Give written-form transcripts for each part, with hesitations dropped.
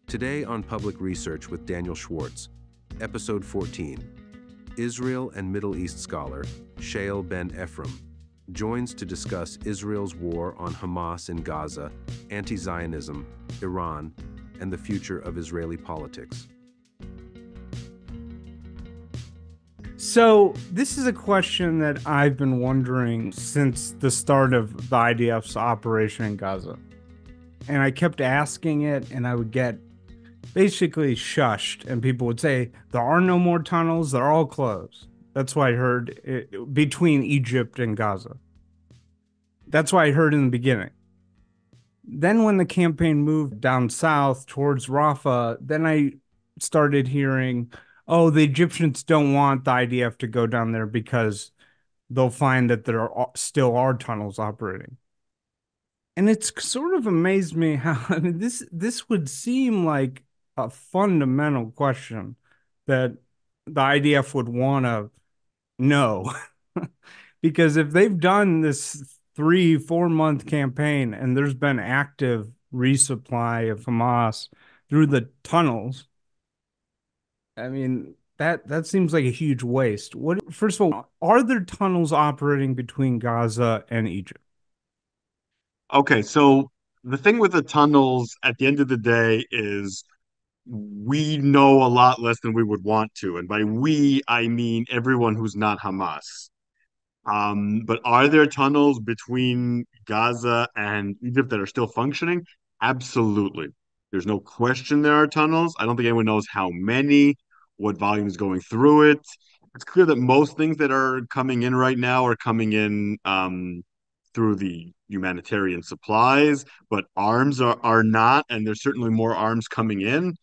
Today on Public Research with Daniel Schwartz, Episode 14, Israel and Middle East scholar Shaiel Ben Ephraim joins to discuss Israel's war on Hamas in Gaza, anti-Zionism, Iran, and the future of Israeli politics. So this is a question that I've been wondering since the start of the IDF's operation in Gaza. And I kept asking it, and I would get basically shushed, and people would say, there are no more tunnels, they're all closed. That's what I heard between Egypt and Gaza. That's what I heard in the beginning. Then when the campaign moved down south towards Rafah, then I started hearing, oh, the Egyptians don't want the IDF to go down there because they'll find that still are tunnels operating. And it's sort of amazed me how I mean, this would seem like a fundamental question that the IDF would want to know. Because if they've done this 3, 4 month campaign and there's been active resupply of Hamas through the tunnels, I mean, that seems like a huge waste. What, first of all, are there tunnels operating between Gaza and Egypt? Okay, so the thing with the tunnels at the end of the day is we know a lot less than we would want to. And by we, I mean everyone who's not Hamas. But are there tunnels between Gaza and Egypt that are still functioning? Absolutely. There's no question there are tunnels. I don't think anyone knows how many, what volume is going through it. It's clear that most things that are coming in right now are coming in through the humanitarian supplies, but arms are not, and there's certainly more arms coming in.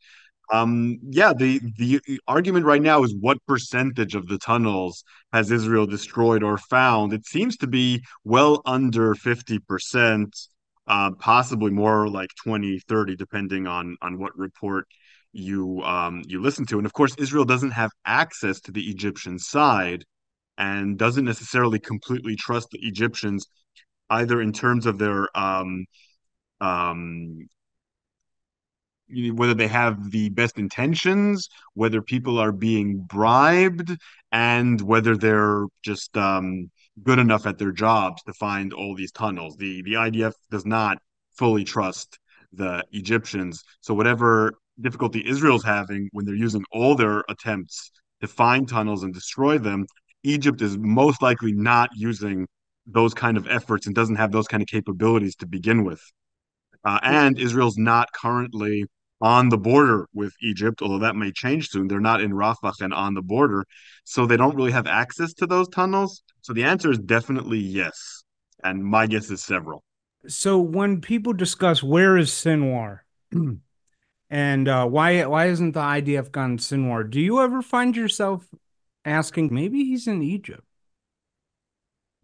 Yeah, the argument right now is what percentage of the tunnels has Israel destroyed or found? It seems to be well under 50%, possibly more like 20, 30, depending on what report you listen to. And of course, Israel doesn't have access to the Egyptian side and doesn't necessarily completely trust the Egyptians either in terms of their um, whether they have the best intentions, whether people are being bribed, and whether they're just good enough at their jobs to find all these tunnels. The IDF does not fully trust the Egyptians. So whatever difficulty Israel's having when they're using all their attempts to find tunnels and destroy them, Egypt is most likely not using those kind of efforts and doesn't have those kind of capabilities to begin with. And Israel's not currently on the border with Egypt, although that may change soon. They're not in Rafah and on the border, so they don't really have access to those tunnels. So the answer is definitely yes. And my guess is several. So when people discuss where is Sinwar and why isn't the IDF gone Sinwar, do you ever find yourself asking maybe he's in Egypt?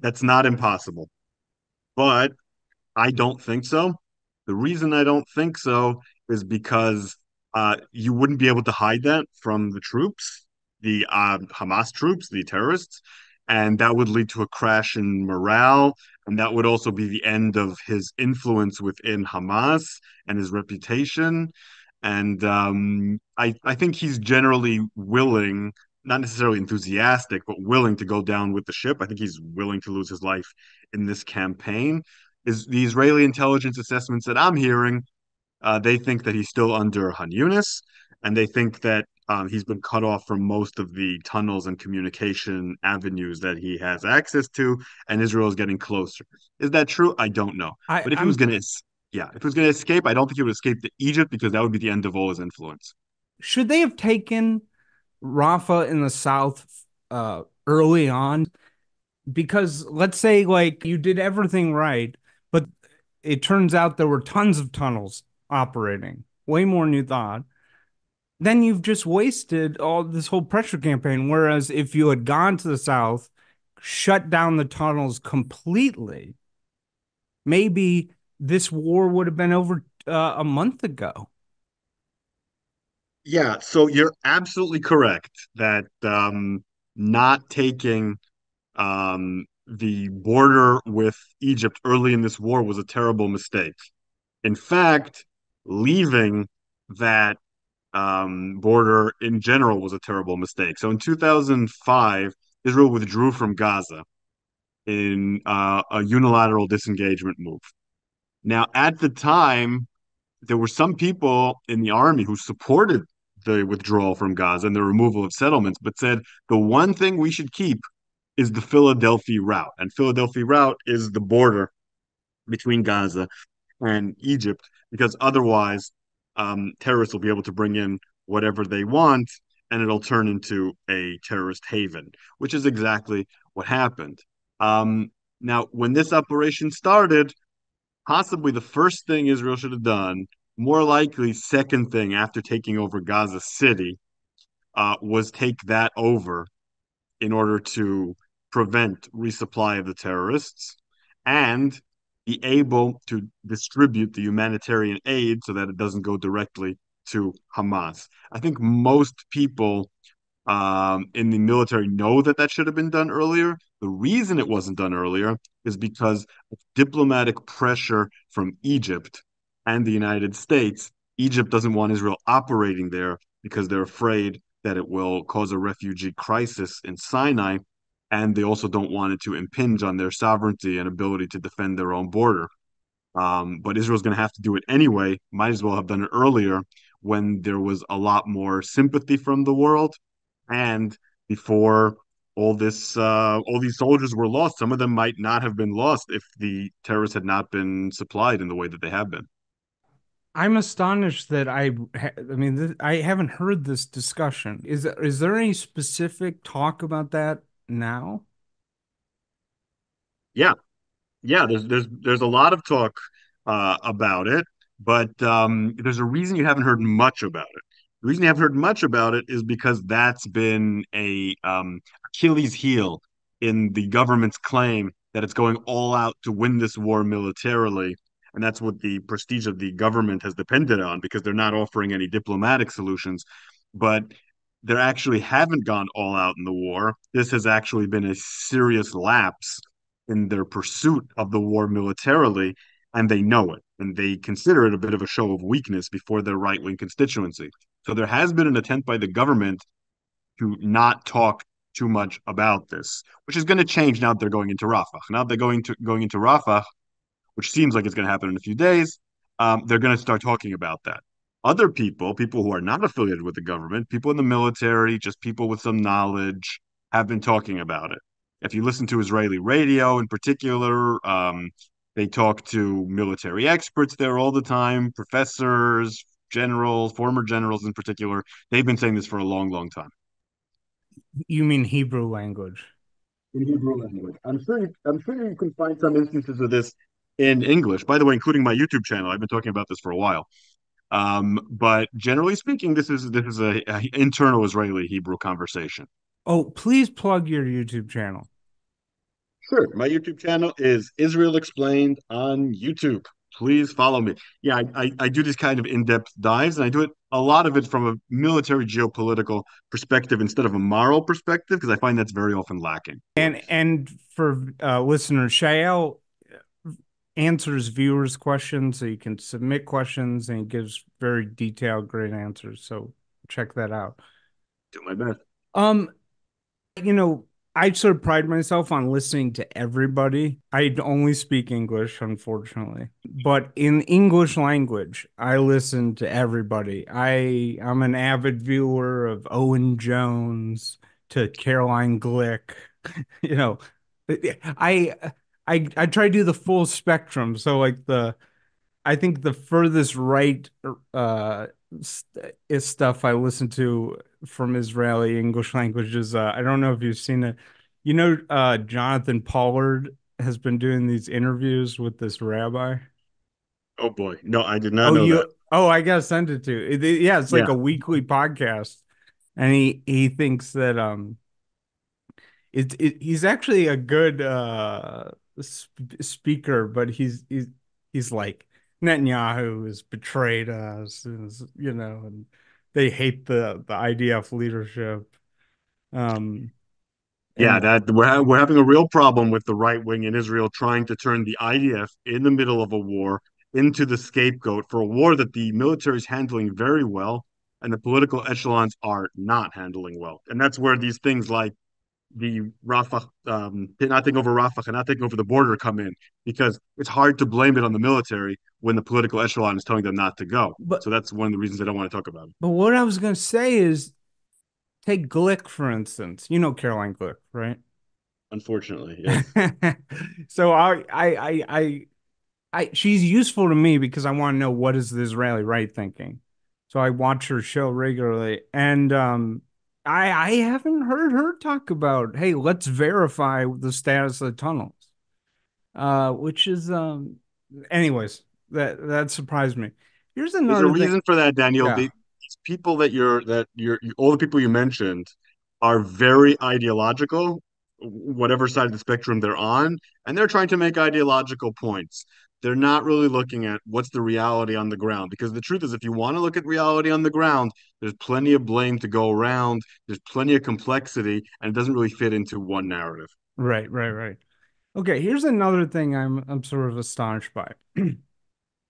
That's not impossible, but I don't think so. The reason I don't think so is because you wouldn't be able to hide that from the troops, the Hamas troops, the terrorists, and that would lead to a crash in morale, and that would also be the end of his influence within Hamas and his reputation. And I think he's generally willing, not necessarily enthusiastic, but willing to go down with the ship. I think he's willing to lose his life in this campaign. Is the Israeli intelligence assessments that I'm hearing, they think that he's still under Han Yunis, and they think that he's been cut off from most of the tunnels and communication avenues that he has access to, and Israel is getting closer. Is that true? I don't know. I, But if he was I'm going to, yeah, if he was going to escape, I don't think he would escape to Egypt because that would be the end of all his influence. Should they have taken Rafa in the south early on? Because let's say like you did everything right, but it turns out there were tons of tunnels operating, way more than you thought. Then you've just wasted all this whole pressure campaign. Whereas if you had gone to the south, shut down the tunnels completely, maybe this war would have been over a month ago. Yeah, so you're absolutely correct that not taking the border with Egypt early in this war was a terrible mistake. In fact, leaving that border in general was a terrible mistake. So in 2005, Israel withdrew from Gaza in a unilateral disengagement move. Now, at the time, there were some people in the army who supported the withdrawal from Gaza and the removal of settlements, but said the one thing we should keep is the Philadelphia route. And Philadelphia route is the border between Gaza and Egypt, because otherwise, terrorists will be able to bring in whatever they want, and it'll turn into a terrorist haven, which is exactly what happened. Now, when this operation started, possibly the first thing Israel should have done, more likely second thing after taking over Gaza City, was take that over in order to prevent resupply of the terrorists and be able to distribute the humanitarian aid so that it doesn't go directly to Hamas. I think most people in the military know that that should have been done earlier. The reason it wasn't done earlier is because of diplomatic pressure from Egypt and the United States. Egypt doesn't want Israel operating there because they're afraid that it will cause a refugee crisis in Sinai. And they also don't want it to impinge on their sovereignty and ability to defend their own border. But Israel's going to have to do it anyway. Might as well have done it earlier when there was a lot more sympathy from the world and before all these soldiers were lost. Some of them might not have been lost if the terrorists had not been supplied in the way that they have been. I'm astonished that I mean, I haven't heard this discussion. Is there any specific talk about that now? Yeah, yeah, there's a lot of talk about it, but there's a reason you haven't heard much about it. The reason you haven't heard much about it is because that's been a Achilles heel in the government's claim that it's going all out to win this war militarily, and that's what the prestige of the government has depended on because they're not offering any diplomatic solutions. But they actually haven't gone all out in the war. This has actually been a serious lapse in their pursuit of the war militarily, and they know it, and they consider it a bit of a show of weakness before their right wing constituency. So there has been an attempt by the government to not talk too much about this, which is going to change now that they're going into Rafah. Now that they're going into Rafah, which seems like it's going to happen in a few days, they're going to start talking about that. Other people, people who are not affiliated with the government, people in the military, just people with some knowledge, have been talking about it. If you listen to Israeli radio in particular, they talk to military experts there all the time, professors, generals, former generals in particular. They've been saying this for a long, long time. You mean Hebrew language? In Hebrew language. I'm sure you can find some instances of this in English, by the way, including my YouTube channel. I've been talking about this for a while. But generally speaking, this is a internal Israeli Hebrew conversation. Oh, please plug your YouTube channel. Sure. My YouTube channel is Israel Explained on YouTube. Please follow me. Yeah, I do these kind of in-depth dives, and I do it a lot of it from a military geopolitical perspective instead of a moral perspective, because I find that's very often lacking. And for listeners, Shaiel answers viewers' questions, so you can submit questions, and he gives very detailed, great answers. So check that out. Do my best. Um, you know, I sort of pride myself on listening to everybody. I only speak English, unfortunately. But in English language, I listen to everybody. I'm an avid viewer of Owen Jones to Caroline Glick. You know, I I try to do the full spectrum. So like I think the furthest right is stuff I listen to from Israeli English languages. I don't know if you've seen it. You know, Jonathan Pollard has been doing these interviews with this rabbi. Oh boy. No, I did not know that. I gotta send it to you. Yeah, it's like Yeah. a weekly podcast, and he thinks that he's actually a good speaker, but he's like Netanyahu has betrayed us, and they hate the IDF leadership. Um, Yeah, and that we're having a real problem with the right wing in Israel trying to turn the IDF in the middle of a war into the scapegoat for a war that the military is handling very well and the political echelons are not handling well. And that's where these things like the Rafah, not taking over Rafah and not taking over the border come in, because it's hard to blame it on the military when the political echelon is telling them not to go. But So that's one of the reasons I don't want to talk about it. what I was going to say is take Glick, for instance. You know Caroline Glick, right? Unfortunately, yes. So she's useful to me because I want to know what is the Israeli right thinking. So I watch her show regularly, and I haven't heard her talk about, hey, let's verify the status of the tunnels, which is anyways, that surprised me. Here's There's a another thing. reason for that, Daniel. Yeah, These people all the people you mentioned are very ideological, whatever side of the spectrum they're on, and they're trying to make ideological points. They're not really looking at what's the reality on the ground. Because the truth is, if you want to look at reality on the ground, there's plenty of blame to go around, there's plenty of complexity, and it doesn't really fit into one narrative. right, right, right. Okay, here's another thing I'm sort of astonished by.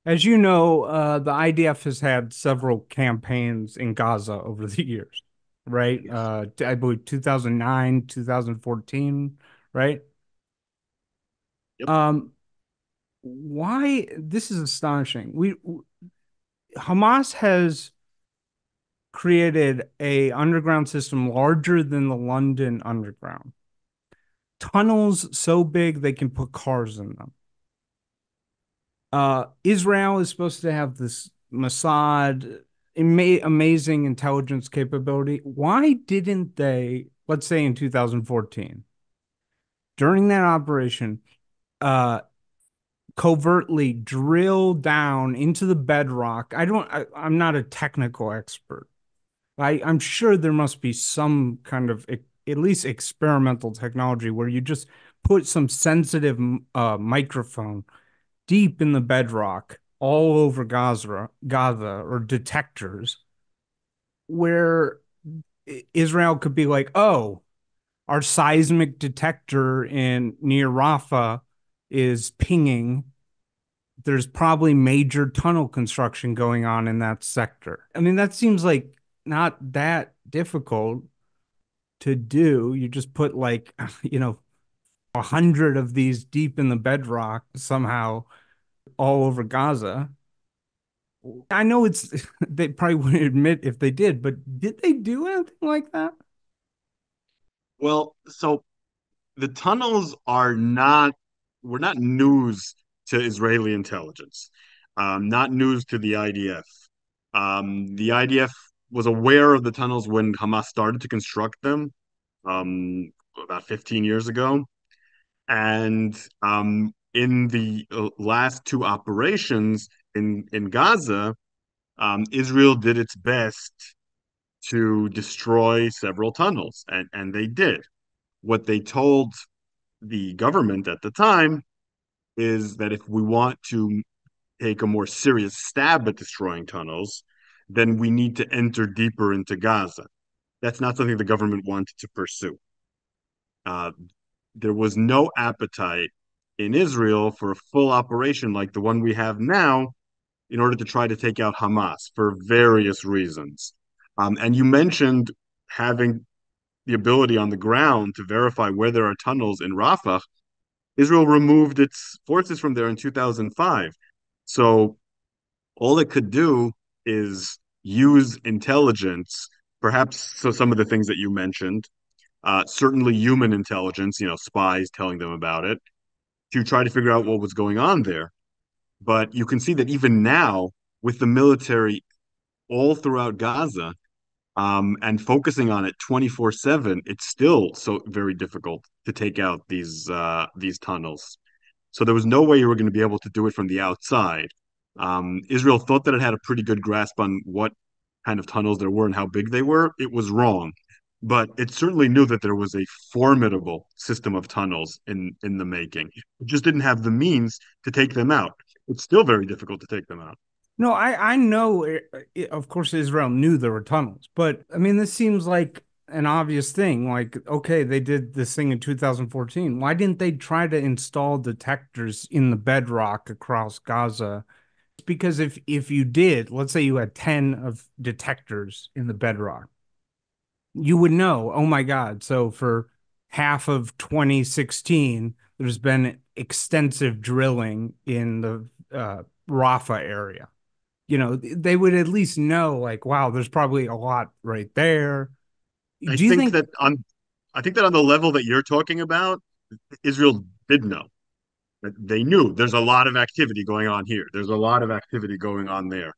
As you know, the IDF has had several campaigns in Gaza over the years, right? Yes. I believe 2009, 2014, right? Yep. Um, why this is astonishing. Hamas has created a underground system larger than the London Underground. Tunnels so big they can put cars in them. Israel is supposed to have this Mossad amazing intelligence capability. Why didn't they, let's say in 2014, during that operation, uh, covertly drill down into the bedrock? I'm not a technical expert. I'm sure there must be some kind of at least experimental technology where you just put some sensitive microphone deep in the bedrock all over Gaza or detectors where Israel could be like, oh, our seismic detector in near Rafah is pinging. There's probably major tunnel construction going on in that sector. I mean, that seems like not that difficult to do. You just put like, 100 of these deep in the bedrock somehow all over Gaza. I know it's they probably wouldn't admit if they did, but did they do anything like that? Well, so the tunnels were not news to Israeli intelligence, not news to the IDF. The IDF was aware of the tunnels when Hamas started to construct them about 15 years ago. And in the last two operations in Gaza, Israel did its best to destroy several tunnels, and they did. What they told the government at the time is that if we want to take a more serious stab at destroying tunnels, then we need to enter deeper into Gaza. That's not something the government wanted to pursue. Uh, there was no appetite in Israel for a full operation like the one we have now in order to try to take out Hamas for various reasons. And you mentioned having the ability on the ground to verify where there are tunnels in Rafah. Israel removed its forces from there in 2005. So all it could do is use intelligence, perhaps so some of the things that you mentioned, certainly human intelligence, spies telling them about it, to try to figure out what was going on there. But you can see that even now, with the military all throughout Gaza, and focusing on it 24/7, it's still so very difficult to take out these tunnels. So there was no way you were going to be able to do it from the outside. Israel thought that it had a pretty good grasp on what kind of tunnels there were and how big they were. It was wrong, but it certainly knew that there was a formidable system of tunnels in the making. It just didn't have the means to take them out. It's still very difficult to take them out. No, I know. Of course, Israel knew there were tunnels, but I mean, this seems like an obvious thing. Like, okay, they did this thing in 2014. Why didn't they try to install detectors in the bedrock across Gaza Because if you did, let's say you had 10 of detectors in the bedrock, you would know, oh my God, so for half of 2016, there's been extensive drilling in the Rafah area. They would at least know, like, wow, there's probably a lot right there. I Do you think think that on I think that on the level that you're talking about, Israel did know. They knew there's a lot of activity going on here. There's a lot of activity going on there.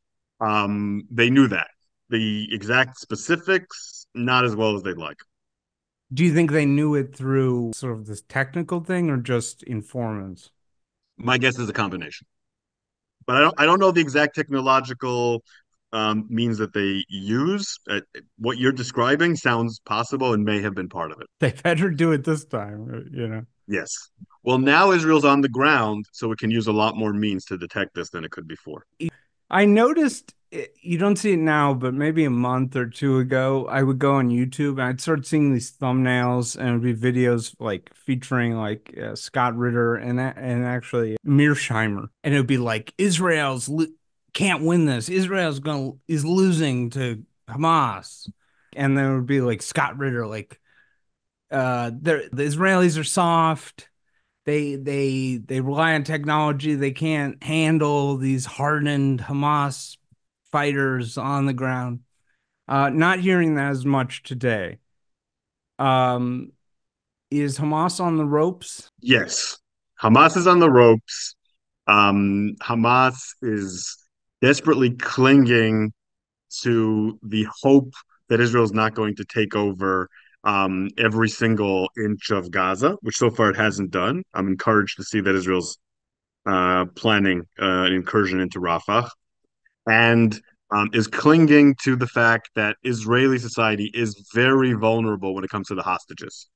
They knew that. The exact specifics, not as well as they'd like. do you think they knew it through sort of this technical thing or just informants? My guess is a combination, but I don't know the exact technological means that they use. What you're describing sounds possible and may have been part of it. They better do it this time. Yes. Well, now Israel's on the ground, so it can use a lot more means to detect this than it could before. I noticed you don't see it now, but maybe a month or two ago, I would go on YouTube and I'd start seeing these thumbnails and it'd be videos like featuring like Scott Ritter and actually Mearsheimer, and it would be like can't win this. Is losing to Hamas, and then it would be like Scott Ritter like the Israelis are soft. They rely on technology. They can't handle these hardened Hamas fighters on the ground. Not hearing that as much today. Um, is Hamas on the ropes? Yes, Hamas is on the ropes. Hamas is desperately clinging to the hope that Israel is not going to take over every single inch of Gaza, which so far it hasn't done. I'm encouraged to see that Israel's planning an incursion into Rafah and is clinging to the fact that Israeli society is very vulnerable when it comes to the hostages.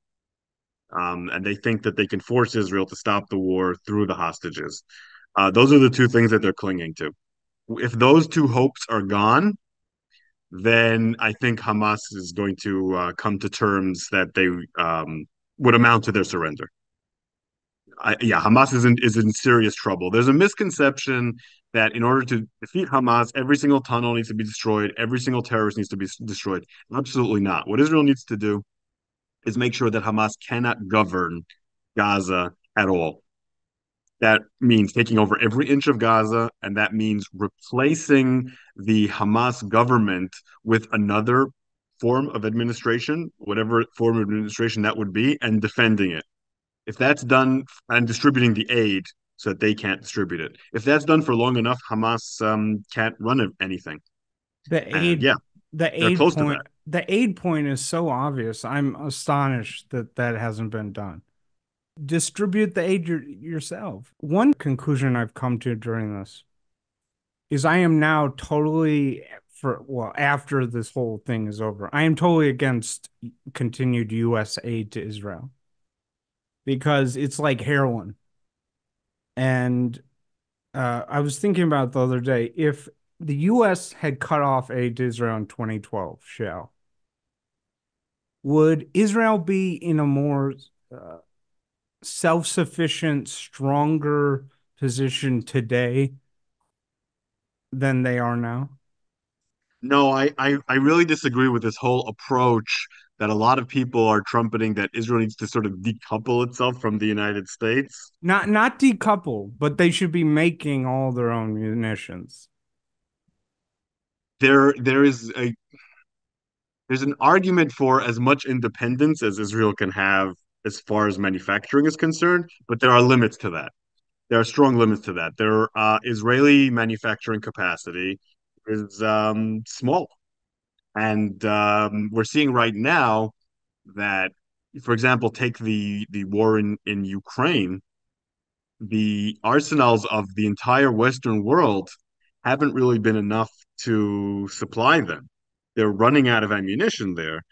And they think that they can force Israel to stop the war through the hostages. Those are the two things that they're clinging to. If those two hopes are gone, then I think Hamas is going to come to terms that they would amount to their surrender. Yeah, Hamas is in serious trouble. There's a misconception that in order to defeat Hamas, every single tunnel needs to be destroyed, every single terrorist needs to be destroyed. Absolutely not. What Israel needs to do is make sure that Hamas cannot govern Gaza at all. That means taking over every inch of Gaza, and that means replacing the Hamas government with another form of administration, whatever form of administration that would be, and defending it. If that's done, and distributing the aid so that they can't distribute it. If that's done for long enough, Hamas can't run anything. The And aid yeah, the they're aid close to point that. the aid point is so obvious. I'm astonished that that hasn't been done. Distribute the aid yourself. One conclusion I've come to during this is I am now totally after this whole thing is over, I am totally against continued US aid to Israel because it's like heroin. And I was thinking about the other day, if the US had cut off aid to Israel in 2012, Shaiel, would Israel be in a more uh, self-sufficient, stronger position today than they are now? No, I really disagree with this whole approach that a lot of people are trumpeting that Israel needs to sort of decouple itself from the United States. Not decouple, but they should be making all their own munitions. There is a there's an argument for as much independence as Israel can have as far as manufacturing is concerned, but there are limits to that. There are strong limits to that. Their Israeli manufacturing capacity is small, and we're seeing right now that, for example, take the war in Ukraine. The arsenals of the entire Western world haven't really been enough to supply them. They're running out of ammunition there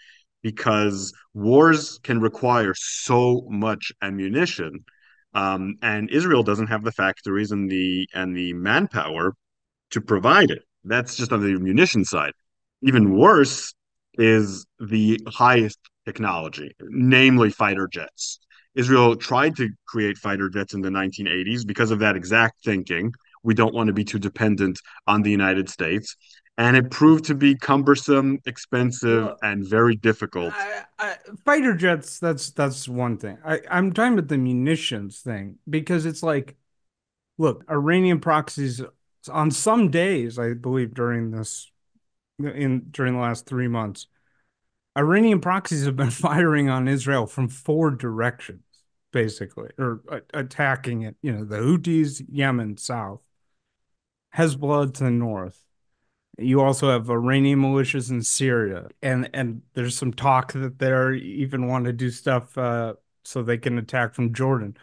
because wars can require so much ammunition, and Israel doesn't have the factories and the manpower to provide it. That's just on the munition side. Even worse is the highest technology, namely fighter jets. Israel tried to create fighter jets in the 1980s because of that exact thinking. we don't want to be too dependent on the United States. And it proved to be cumbersome, expensive, Well, and very difficult. fighter jets, that's one thing. I'm talking about the munitions thing because it's like, look, Iranian proxies on some days, I believe during the last 3 months, Iranian proxies have been firing on Israel from four directions, basically, or attacking it. You know, the Houthis, Yemen, south, Hezbollah to the north. You also have Iranian militias in Syria, and there's some talk that they even want to do stuff so they can attack from Jordan.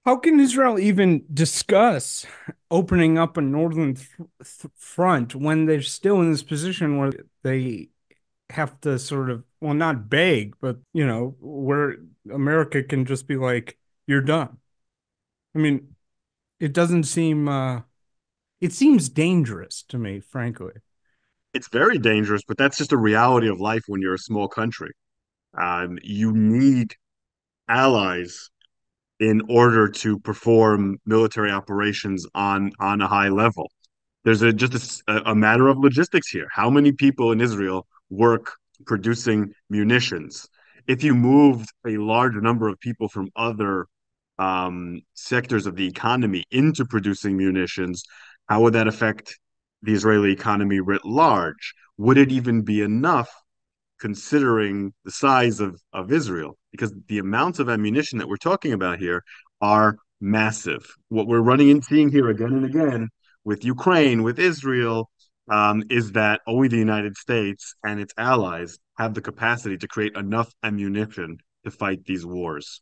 How can Israel even discuss opening up a northern front when they're still in this position where they have to sort of, well, not beg, but, you know, where America can just be like, you're done. I mean, it doesn't seem, it seems dangerous to me, frankly. It's very dangerous, but that's just a reality of life when you're a small country. You need allies in order to perform military operations on a high level. There's just a matter of logistics here. How many people in Israel work producing munitions? If you moved a large number of people from other sectors of the economy into producing munitions, how would that affect the Israeli economy writ large? Would it even be enough considering the size of Israel? Because the amounts of ammunition that we're talking about here are massive. What we're running and seeing here again and again with Ukraine, with Israel, is that only the United States and its allies have the capacity to create enough ammunition to fight these wars.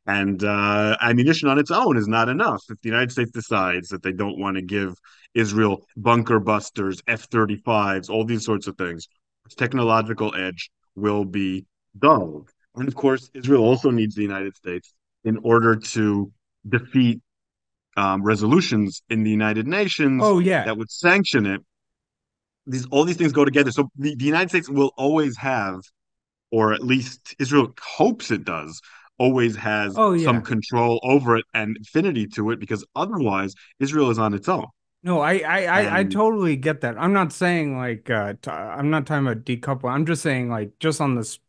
And ammunition on its own is not enough. If the United States decides that they don't want to give Israel bunker busters, F-35s, all these sorts of things, its technological edge will be dulled. And of course, Israel also needs the United States in order to defeat resolutions in the United Nations Oh, yeah. that would sanction it. All these things go together. So the United States will always have, or at least Israel hopes it does, always has Oh, some yeah. control over it and affinity to it, because otherwise Israel is on its own. No, I And totally get that. I'm not saying like, I'm not talking about decouple. I'm just saying like, just on this,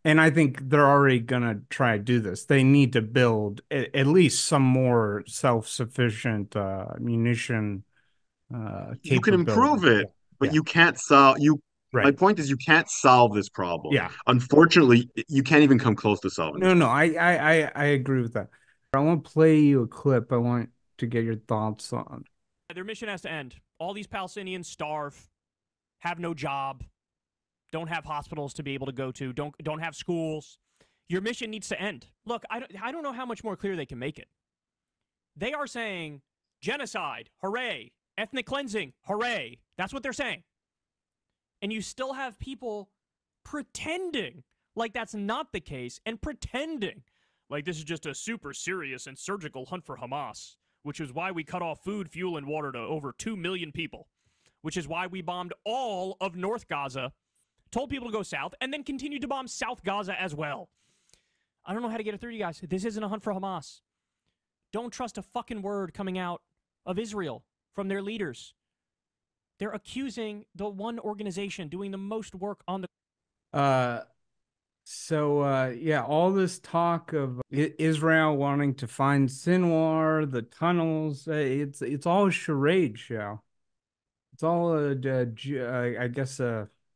and I think they're already gonna try to do this. They need to build at least some more self-sufficient munition you can capability. improve it, Yeah. but Yeah. you can't solve you. My Right. point is, you can't solve this problem. Yeah. Unfortunately, you can't even come close to solving this No, no, problem. I agree with that. I want to play you a clip. I want to get your thoughts on. Their mission has to end. All these Palestinians starve, have no job, don't have hospitals to be able to go to, don't have schools. Your mission needs to end. Look, I don't know how much more clear they can make it. They are saying genocide, hooray, ethnic cleansing, hooray. That's what they're saying. And you still have people pretending like that's not the case and pretending like this is just a super serious and surgical hunt for Hamas, which is why we cut off food, fuel, and water to over 2 million people, which is why we bombed all of North Gaza, told people to go south, and then continued to bomb South Gaza as well. I don't know how to get it through to you guys. This isn't a hunt for Hamas. Don't trust a fucking word coming out of Israel from their leaders. They're accusing the one organization doing the most work on the Uh, yeah, all this talk of Israel wanting to find Sinwar, the tunnels, it's all a charade, show. It's all I guess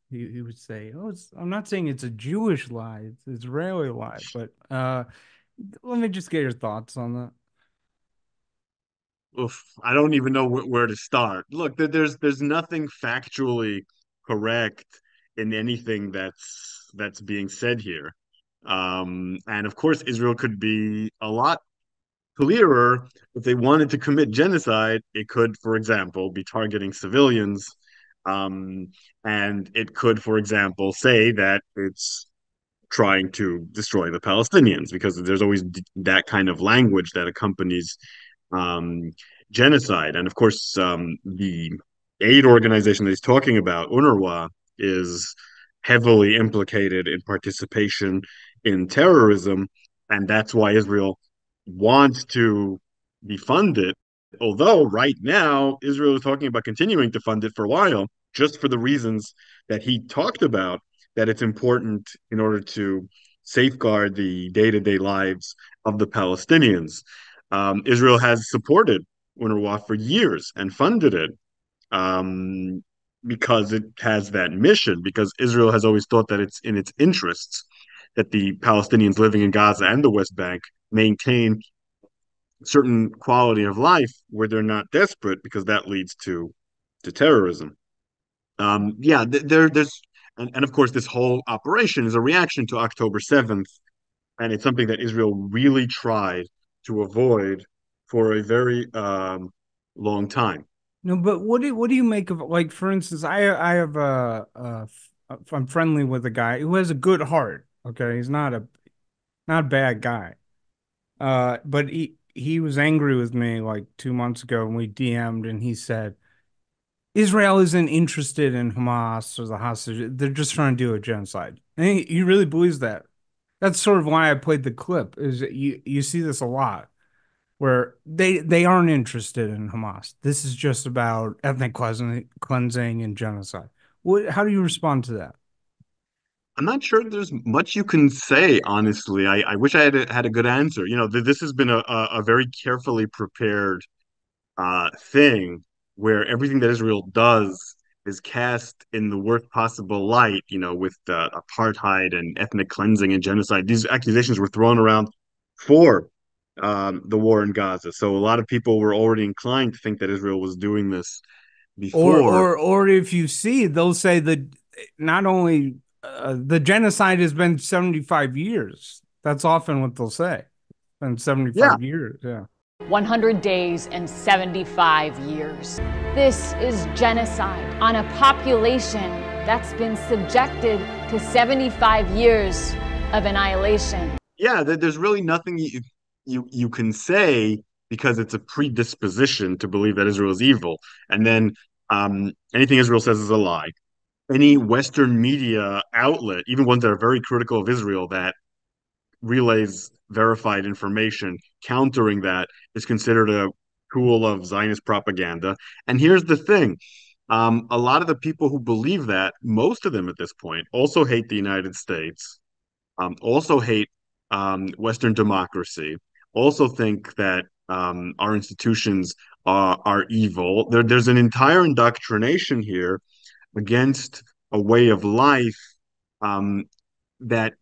he would say, oh, I'm not saying it's a Jewish lie, it's an Israeli lie, but let me just get your thoughts on that. Oof, I don't even know where to start. Look, there's nothing factually correct in anything that's being said here. And of course, Israel could be a lot clearer if they wanted to commit genocide. It could, for example, be targeting civilians, um, and it could, for example, say that it's trying to destroy the Palestinians, because there's always that kind of language that accompanies um, genocide. And of course, the aid organization that he's talking about, UNRWA, is heavily implicated in participation in terrorism. And that's why Israel wants to defund it. Although right now Israel is talking about continuing to fund it for a while, just for the reasons that he talked about, that it's important in order to safeguard the day-to-day lives of the Palestinians. Israel has supported UNRWA for years and funded it um, because it has that mission, because Israel has always thought that it's in its interests that the Palestinians living in Gaza and the West Bank maintain certain quality of life where they're not desperate, because that leads to terrorism. Yeah, there's and of course this whole operation is a reaction to October 7th, and it's something that Israel really tried to avoid for a very long time. No, but what do you make of, like, for instance, I have I'm friendly with a guy who has a good heart. Okay, he's not a bad guy. But he was angry with me like 2 months ago, and we DM'd, and he said Israel isn't interested in Hamas or the hostage. They're just trying to do a genocide. And he really believes that. That's sort of why I played the clip. Is that you see this a lot where they aren't interested in Hamas. This is just about ethnic cleansing and genocide. How do you respond to that? I'm not sure there's much you can say, honestly. I wish I had a good answer. This has been a very carefully prepared thing where everything that Israel does is cast in the worst possible light, with apartheid and ethnic cleansing and genocide. These accusations were thrown around for the war in Gaza. So a lot of people were already inclined to think that Israel was doing this before. Or if you see, they'll say that not only the genocide has been 75 years. That's often what they'll say. It's been Yeah, 75 years. Yeah. 100 days and 75 years. This is genocide on a population that's been subjected to 75 years of annihilation. yeah, there's really nothing you can say, because it's a predisposition to believe that Israel is evil, and then anything Israel says is a lie. Any Western media outlet, even ones that are very critical of Israel, that relays verified information countering that, is considered a tool of Zionist propaganda. And here's the thing. A lot of the people who believe that, most of them at this point, also hate the United States, also hate Western democracy, also think that our institutions are evil. There's an entire indoctrination here against a way of life um, that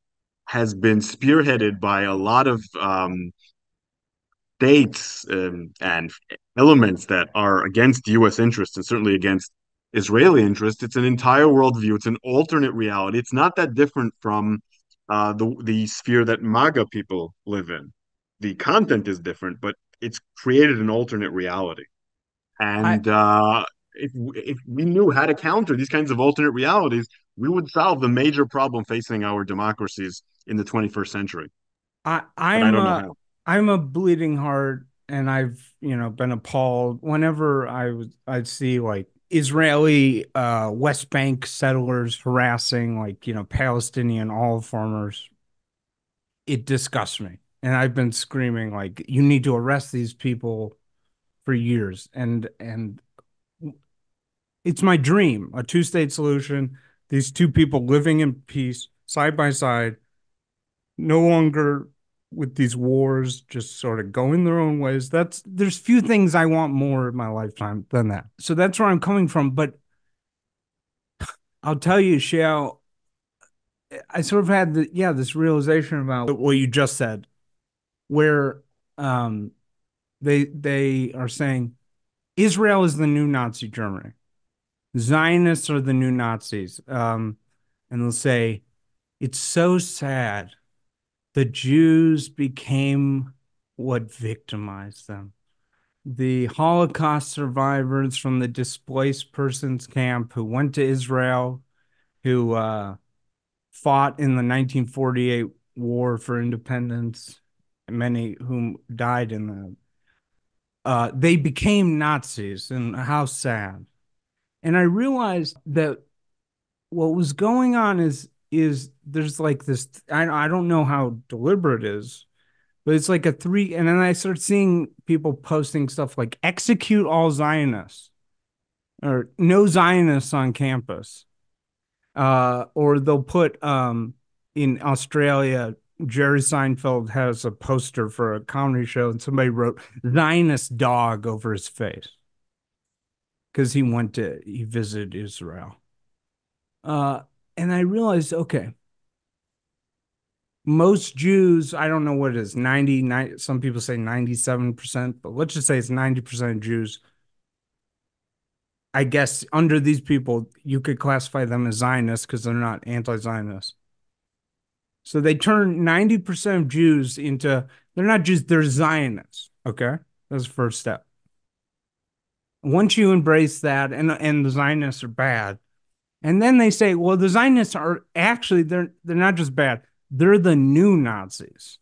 has been spearheaded by a lot of states and elements that are against U.S. interests and certainly against Israeli interests. It's an entire worldview. It's an alternate reality. It's not that different from the sphere that MAGA people live in. The content is different, but it's created an alternate reality. I And if we knew how to counter these kinds of alternate realities, we would solve the major problem facing our democracies in the 21st century. I But I I'm don't know a how. I'm a bleeding heart, and I've been appalled whenever I'd see like Israeli West Bank settlers harassing, like, Palestinian olive farmers. It disgusts me, and I've been screaming like, you need to arrest these people for years, and it's my dream, a two-state solution, these two people living in peace side by side, no longer with these wars, just sort of going their own ways. There's few things I want more in my lifetime than that. So that's where I'm coming from. But I'll tell you, Shaiel, I sort of had this realization about what you just said, where um they are saying Israel is the new Nazi Germany. Zionists are the new Nazis. And they'll say, it's so sad. The Jews became what victimized them. The Holocaust survivors from the displaced persons camp who went to Israel, who fought in the 1948 war for independence, many whom died in the they became Nazis, and how sad. And I realized that what was going on is there's like this, I don't know how deliberate it is, But it's like a three, and then I started seeing people posting stuff like execute all Zionists or no Zionists on campus. Or they'll put in Australia, Jerry Seinfeld has a poster for a comedy show, and somebody wrote Zionist dog over his face because he visited Israel. And I realized, okay, most Jews, I don't know what it is, 90, some people say 97%, but let's just say it's 90% of Jews. I guess under these people, you could classify them as Zionists because they're not anti-Zionists. So they turn 90% of Jews into, they're not Jews, they're Zionists. Okay. That's the first step. Once you embrace that, and the Zionists are bad, and then they say, well, the Zionists are actually, they're not just bad, they're the new Nazis.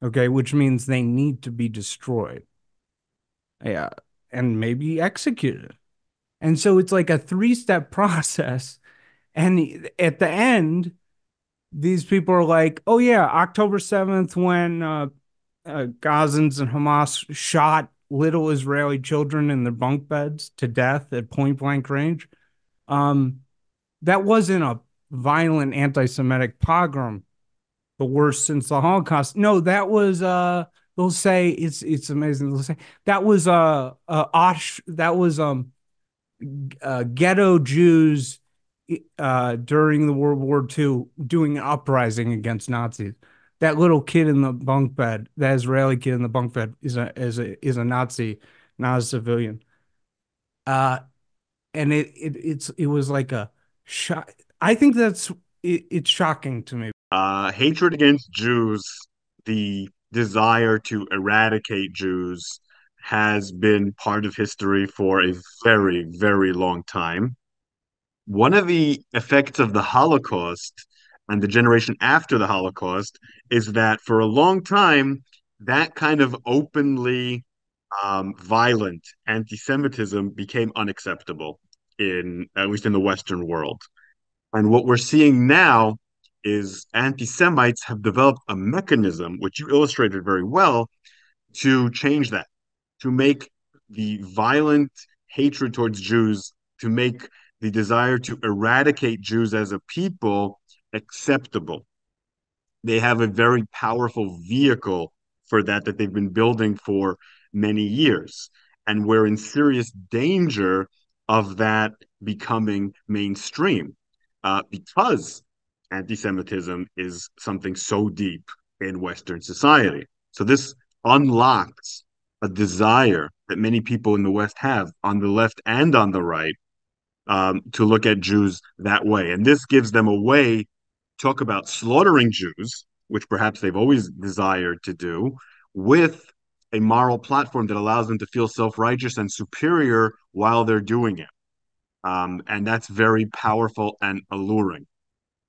Okay, which means they need to be destroyed. Yeah, and maybe executed. And so it's like a three-step process. And at the end, these people are like, oh yeah, October 7th, when Gazans and Hamas shot little Israeli children in their bunk beds to death at point blank range. That wasn't a violent anti-Semitic pogrom, the worst since the Holocaust. No, that was they'll say it's amazing. They'll say that was ghetto Jews during the World War II doing an uprising against Nazis. That little kid in the bunk bed, that Israeli kid in the bunk bed, is a Nazi, not a civilian. And it was like a shock. I think it's shocking to me. Hatred against Jews, the desire to eradicate Jews, has been part of history for a very, very long time. One of the effects of the Holocaust and the generation after the Holocaust is that for a long time, that kind of openly violent anti-Semitism became unacceptable in at least in the Western world. And what we're seeing now is anti-Semites have developed a mechanism, which you illustrated very well, to change that, to make the violent hatred towards Jews, to make the desire to eradicate Jews as a people acceptable. They have a very powerful vehicle for that they've been building for many years. And we're in serious danger of that becoming mainstream because anti Semitism is something so deep in Western society. So this unlocks a desire that many people in the West have on the left and on the right to look at Jews that way. And this gives them a way to talk about slaughtering Jews, which perhaps they've always desired to do, with a moral platform that allows them to feel self-righteous and superior while they're doing it. And that's very powerful and alluring.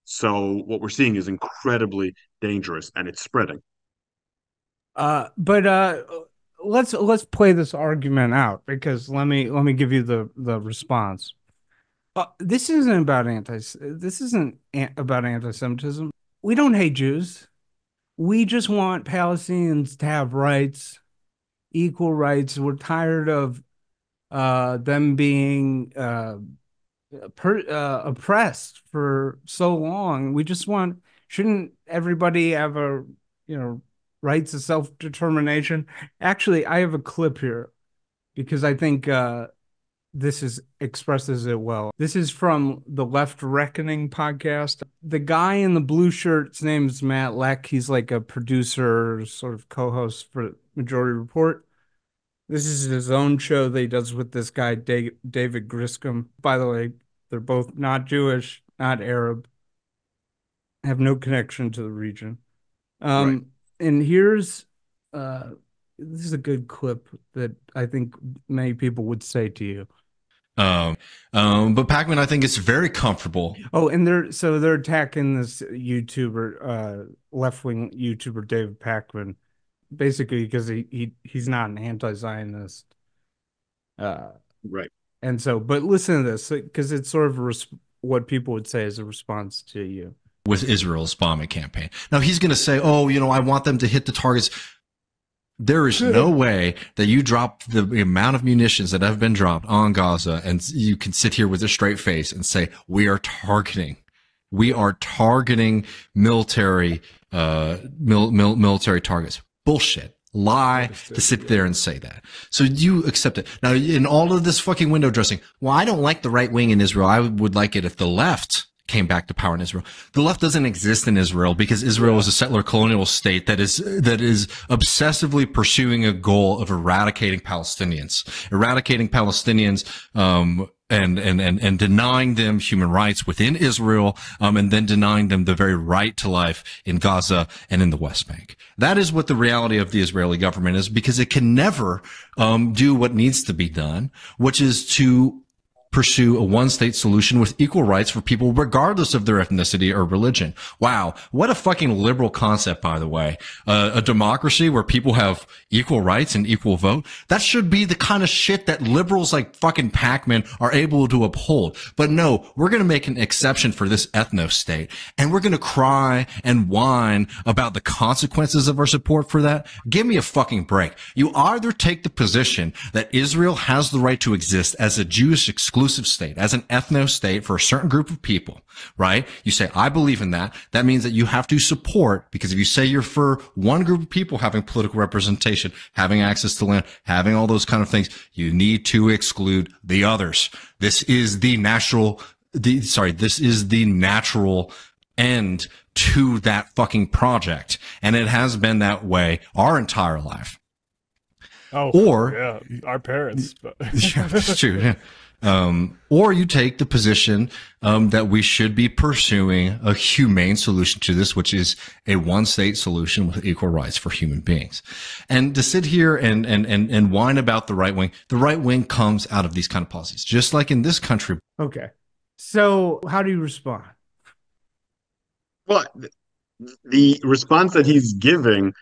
So what we're seeing is incredibly dangerous, and it's spreading. But let's play this argument out, because let me give you the response. This isn't about anti-Semitism. We don't hate Jews. We just want Palestinians to have rights, equal rights. We're tired of them being oppressed for so long. We just want, shouldn't everybody have rights of self-determination? Actually, I have a clip here because I think expresses it well. This is from the Left Reckoning podcast. The guy in the blue shirt's name is Matt Leck. He's like a producer, sort of co-host for Majority Report. This is his own show that he does with this guy, David Griscom. By the way, they're both not Jewish, not Arab, have no connection to the region. Right. And here's this is a good clip that I think many people would say to you. But Pac-Man, I think it's very comfortable. Oh, and they're attacking this YouTuber, left-wing YouTuber David Pakman, basically because he's not an anti-Zionist. Right. And so, but listen to this, because it's sort of what people would say is a response to you. with Israel's bombing campaign. Now he's going to say, oh, I want them to hit the targets. There is no way that you drop the amount of munitions that have been dropped on Gaza and you can sit here with a straight face and say, we are targeting military, military targets. Bullshit. Lie to sit there and say that. So you accept it. Now, in all of this fucking window dressing, well, I don't like the right wing in Israel. I would like it if the left came back to power in Israel. The left doesn't exist in Israel because Israel is a settler colonial state that is obsessively pursuing a goal of eradicating Palestinians, and denying them human rights within Israel, and then denying them the very right to life in Gaza and in the West Bank. That is what the reality of the Israeli government is, because it can never do what needs to be done, which is to pursue a one-state solution with equal rights for people regardless of their ethnicity or religion. Wow. What a fucking liberal concept, by the way. A democracy where people have equal rights and equal vote. That should be the kind of shit that liberals like fucking Pac-Man are able to uphold. But no, we're going to make an exception for this ethno-state, and we're going to cry and whine about the consequences of our support for that. Give me a fucking break. You either take the position that Israel has the right to exist as a Jewish exclusive state, as an ethno-state for a certain group of people, right? You say, I believe in that. That means that you have to support, because if you say you're for one group of people having political representation, having access to land, having all those kind of things, you need to exclude the others. This is the natural end to that fucking project. And it has been that way our entire life. Oh, or yeah, our parents. But. Yeah, that's true. Yeah. Or you take the position that we should be pursuing a humane solution to this, which is a one-state solution with equal rights for human beings. And to sit here and whine about the right wing comes out of these kind of policies, just like in this country. Okay. So how do you respond? Well, the response that he's giving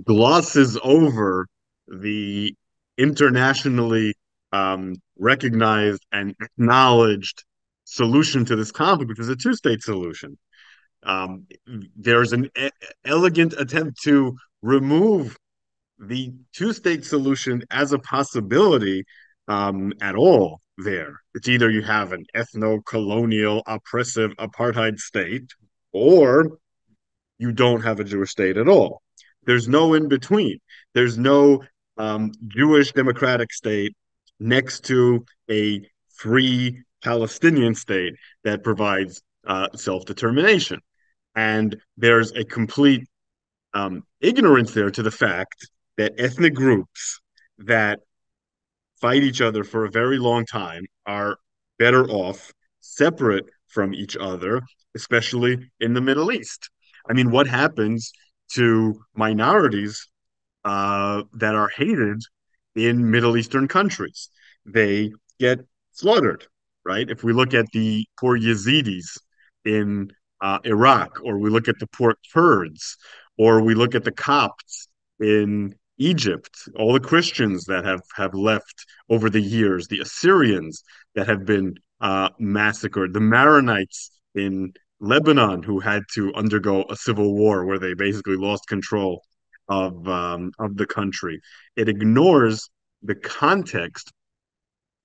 glosses over the internationally recognized and acknowledged solution to this conflict, which is a two-state solution. There's an elegant attempt to remove the two-state solution as a possibility at all there. It's either you have an ethno-colonial, oppressive apartheid state, or you don't have a Jewish state at all. There's no in between. There's no Jewish democratic state next to a free Palestinian state that provides self-determination. And there's a complete ignorance there to the fact that ethnic groups that fight each other for a very long time are better off separate from each other, especially in the Middle East. I mean, what happens to minorities that are hated in Middle Eastern countries? They get slaughtered, right? If we look at the poor Yazidis in Iraq, or we look at the poor Kurds, or we look at the Copts in Egypt, all the Christians that have left over the years, the Assyrians that have been massacred, the Maronites in Lebanon who had to undergo a civil war where they basically lost control of the country. It ignores the context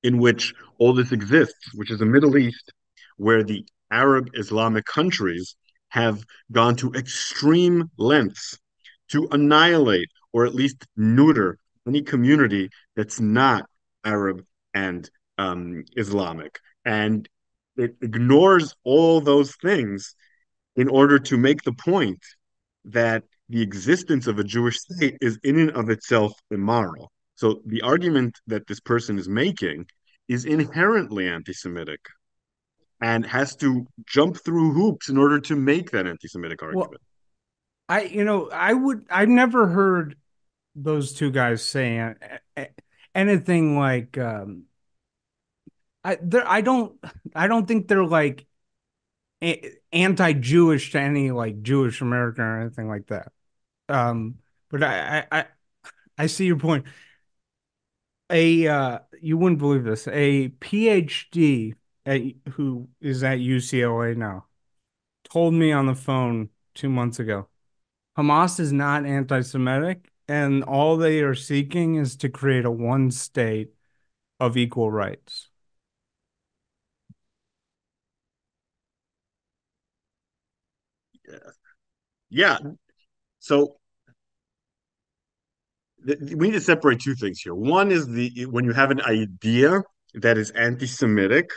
in which all this exists, which is the Middle East, where the Arab Islamic countries have gone to extreme lengths to annihilate or at least neuter any community that's not Arab and Islamic. And it ignores all those things in order to make the point that the existence of a Jewish state is in and of itself immoral. So the argument that this person is making is inherently anti-Semitic and has to jump through hoops in order to make that anti-Semitic argument. Well, I've never heard those two guys saying anything like, I don't think they're like anti-Jewish to any like Jewish American or anything like that. But I see your point. You wouldn't believe this. A PhD who is at UCLA now told me on the phone 2 months ago. Hamas is not anti-Semitic, and all they are seeking is to create a one state of equal rights. Yeah. So we need to separate two things here. One is the when you have an idea that is anti-Semitic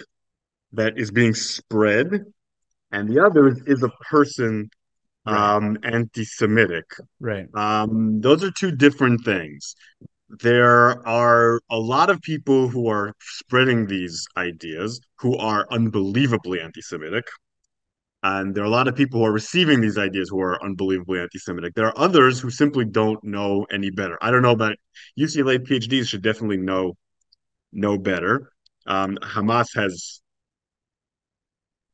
that is being spread, and the other is a person Right. anti-Semitic. Right. Those are two different things. There are a lot of people who are spreading these ideas who are unbelievably anti-Semitic. And there are a lot of people who are receiving these ideas who are unbelievably anti-Semitic. There are others who simply don't know any better. I don't know about UCLA PhDs should definitely know better. Hamas has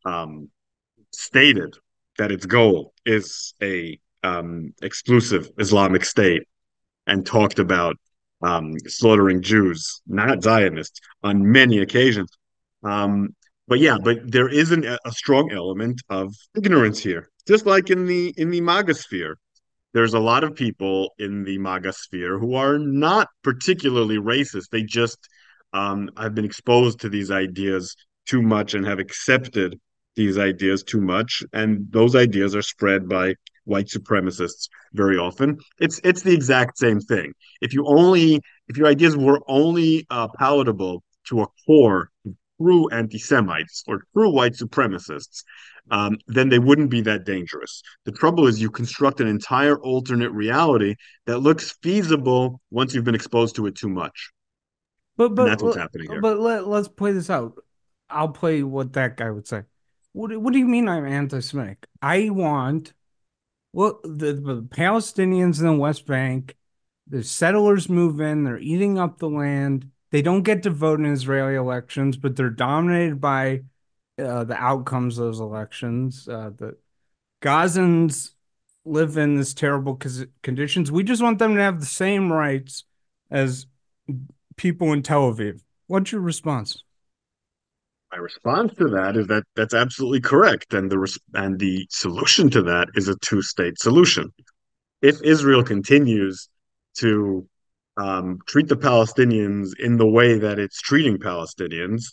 um, stated that its goal is a exclusive Islamic state and talked about slaughtering Jews, not Zionists, on many occasions. Um, but yeah, but there is a strong element of ignorance here, just like in the MAGA sphere. There's a lot of people in the MAGA sphere who are not particularly racist. They just have been exposed to these ideas too much and have accepted these ideas too much, and those ideas are spread by white supremacists very often. It's the exact same thing. If your ideas were only palatable to a core true anti-Semites or true white supremacists, then they wouldn't be that dangerous. The trouble is you construct an entire alternate reality that looks feasible once you've been exposed to it too much. But And but that's what's happening here. but let's play this out. I'll play what that guy would say. What do you mean I'm anti-Semitic? I want the Palestinians in the West Bank, the settlers move in, they're eating up the land. They don't get to vote in Israeli elections, but they're dominated by the outcomes of those elections. The Gazans live in this terrible conditions. We just want them to have the same rights as people in Tel Aviv. What's your response? My response to that is that that's absolutely correct, and the solution to that is a two-state solution. If Israel continues to treat the Palestinians in the way that it's treating Palestinians,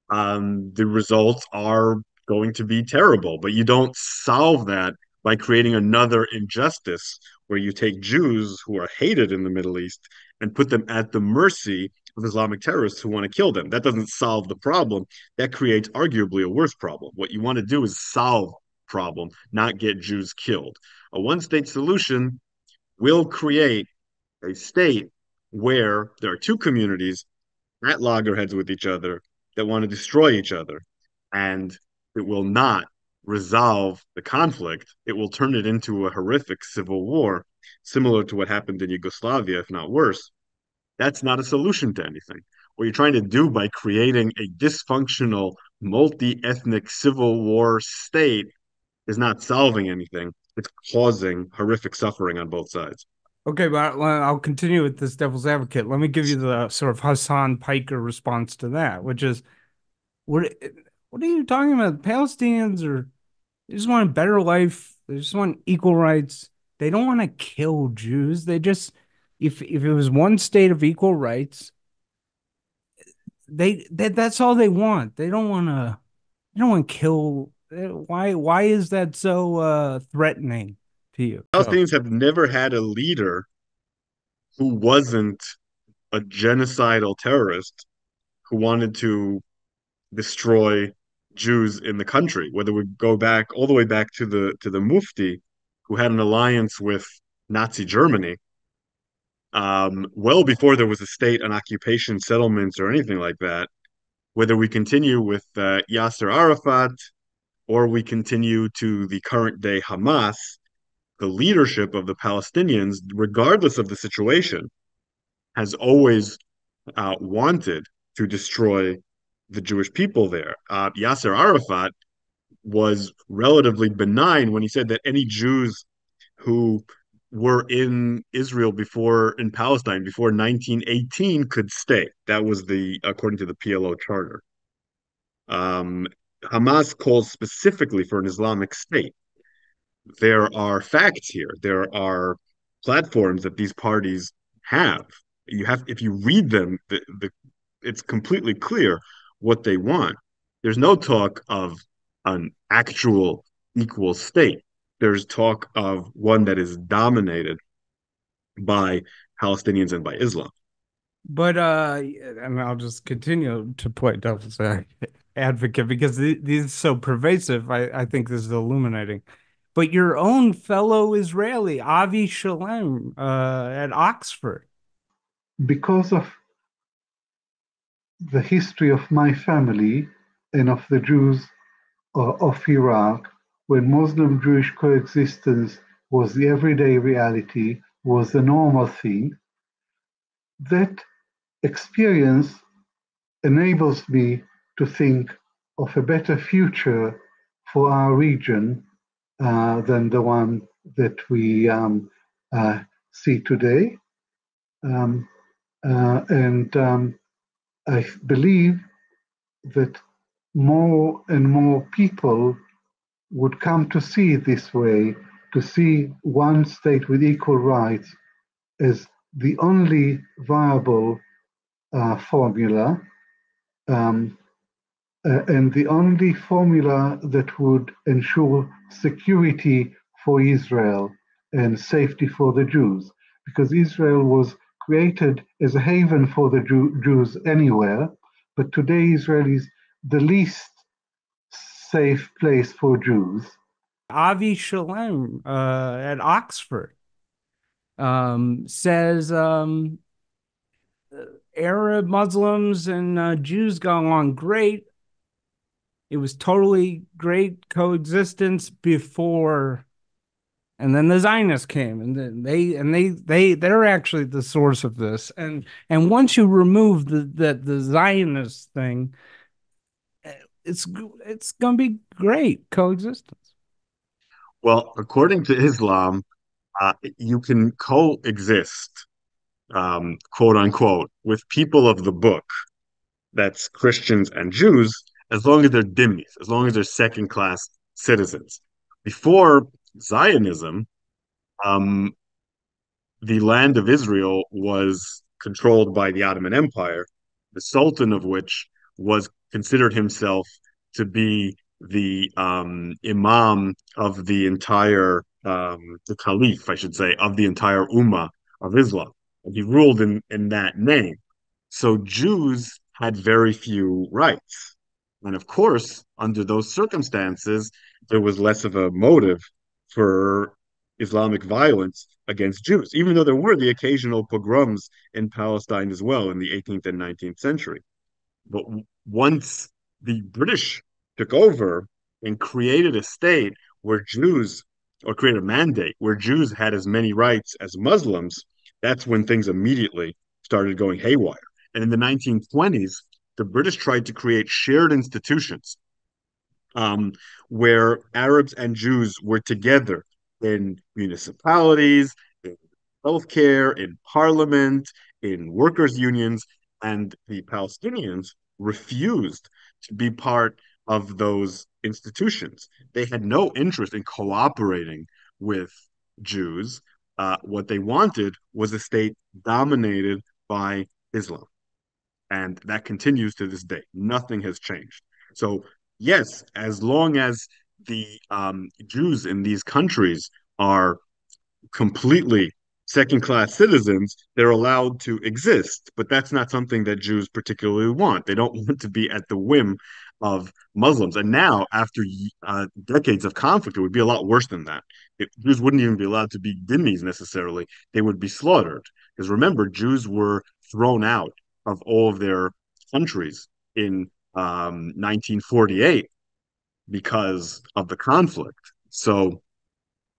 the results are going to be terrible. But you don't solve that by creating another injustice where you take Jews who are hated in the Middle East and put them at the mercy of Islamic terrorists who want to kill them. That doesn't solve the problem. That creates arguably a worse problem. What you want to do is solve problem, not get Jews killed. A one-state solution will create a state where there are two communities at loggerheads with each other that want to destroy each other. And it will not resolve the conflict. It will turn it into a horrific civil war, similar to what happened in Yugoslavia, if not worse. That's not a solution to anything. What you're trying to do by creating a dysfunctional, multi ethnic civil war state is not solving anything. It's causing horrific suffering on both sides. Okay, but I'll continue with this devil's advocate. Let me give you the sort of Hassan Piker response to that, which is what what are you talking about? Palestinians they just want a better life. They just want equal rights. They don't want to kill Jews. They just if it was one state of equal rights, that's all they want. They don't want to kill. Why is that so threatening to you? So, Palestinians have never had a leader who wasn't a genocidal terrorist who wanted to destroy Jews in the country. Whether we go back all the way back to the Mufti, who had an alliance with Nazi Germany, well before there was a state, an occupation, settlements, or anything like that. Whether we continue with Yasser Arafat or we continue to the current day Hamas, the leadership of the Palestinians, regardless of the situation, has always wanted to destroy the Jewish people there. Yasser Arafat was relatively benign when he said that any Jews who were in Israel in Palestine before 1918 could stay. That was according to the PLO charter. Um, Hamas calls specifically for an Islamic State. There are facts here. There are platforms that these parties have. If you read them, it's completely clear what they want. There's no talk of an actual equal state. There's talk of one that is dominated by Palestinians and by Islam. But and I'll just continue to play devil's advocate because these are so pervasive. I think this is illuminating. But your own fellow Israeli, Avi Shalem, at Oxford. Because of the history of my family and of the Jews of Iraq, when Muslim-Jewish coexistence was the everyday reality, was the normal thing, that experience enables me to think of a better future for our region than the one that we see today. I believe that more and more people would come to see it this way, to see one state with equal rights as the only viable formula, and the only formula that would ensure security for Israel and safety for the Jews, because Israel was created as a haven for the Jews anywhere, but today Israel is the least safe place for Jews. Avi Shalem at Oxford says Arab Muslims and Jews got along great. It was totally great coexistence before, and then the Zionists came, and then they're actually the source of this. And once you remove the Zionist thing, it's gonna be great coexistence. Well, according to Islam, you can coexist, quote unquote, with people of the book, that's Christians and Jews, as long as they're dhimmis, as long as they're second class citizens. Before Zionism, um, the land of Israel was controlled by the Ottoman Empire, the Sultan of which was considered himself to be the Imam of the entire, the Caliph, I should say, of the entire Ummah of Islam. And he ruled in that name. So Jews had very few rights. And of course, under those circumstances, there was less of a motive for Islamic violence against Jews, even though there were the occasional pogroms in Palestine as well in the 18th and 19th century. But once the British took over and created a state where Jews, or created a mandate where Jews had as many rights as Muslims, that's when things immediately started going haywire. And in the 1920s, the British tried to create shared institutions where Arabs and Jews were together in municipalities, in healthcare, in parliament, in workers' unions, and the Palestinians refused to be part of those institutions. They had no interest in cooperating with Jews. What they wanted was a state dominated by Islam. And that continues to this day. Nothing has changed. So, yes, as long as the Jews in these countries are completely second class citizens, they're allowed to exist. But that's not something that Jews particularly want. They don't want to be at the whim of Muslims. And now, after decades of conflict, it would be a lot worse than that. Jews wouldn't even be allowed to be dhimmis necessarily. They would be slaughtered. Because remember, Jews were thrown out of all of their countries in 1948 because of the conflict. So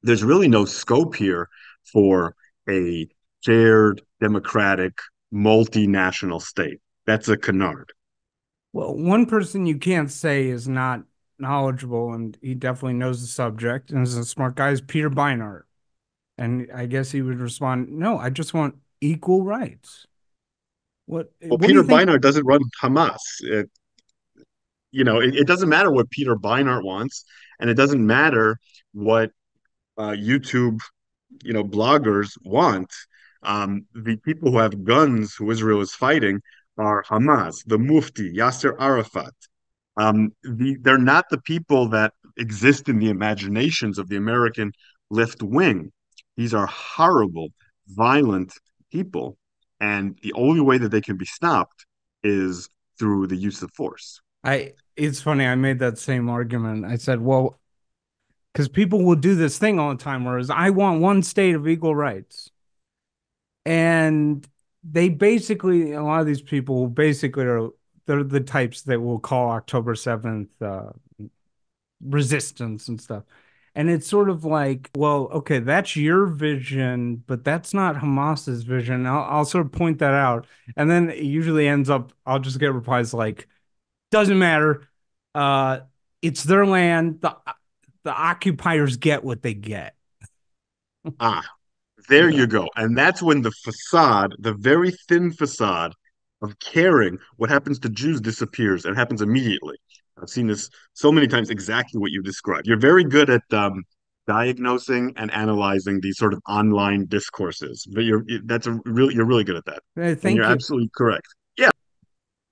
there's really no scope here for a shared, democratic, multinational state. That's a canard. Well, one person you can't say is not knowledgeable, and he definitely knows the subject and is a smart guy, is Peter Beinart. And I guess he would respond, no, I just want equal rights. Well, What do Peter you think? Beinart doesn't run Hamas. it doesn't matter what Peter Beinart wants, and it doesn't matter what YouTube, bloggers want. The people who have guns, who Israel is fighting, are Hamas, the Mufti, Yasser Arafat. They're not the people that exist in the imaginations of the American left wing. These are horrible, violent people, and the only way that they can be stopped is through the use of force. It's funny, I made that same argument. I said, well, because people will do this thing all the time, whereas I want one state of equal rights. And they basically, a lot of these people basically they're the types that will call October 7th resistance and stuff. And it's sort of like, well, okay, that's your vision, but that's not Hamas's vision. I'll sort of point that out. And then it usually ends up, I'll just get replies like, doesn't matter. It's their land. The occupiers get what they get. Ah, there Yeah. you go. And that's when the facade, the very thin facade of caring what happens to Jews disappears and happens immediately. I've seen this so many times, exactly what you described. You're very good at diagnosing and analyzing these sort of online discourses, but you're really good at that. And you're Thank you. absolutely correct. Yeah,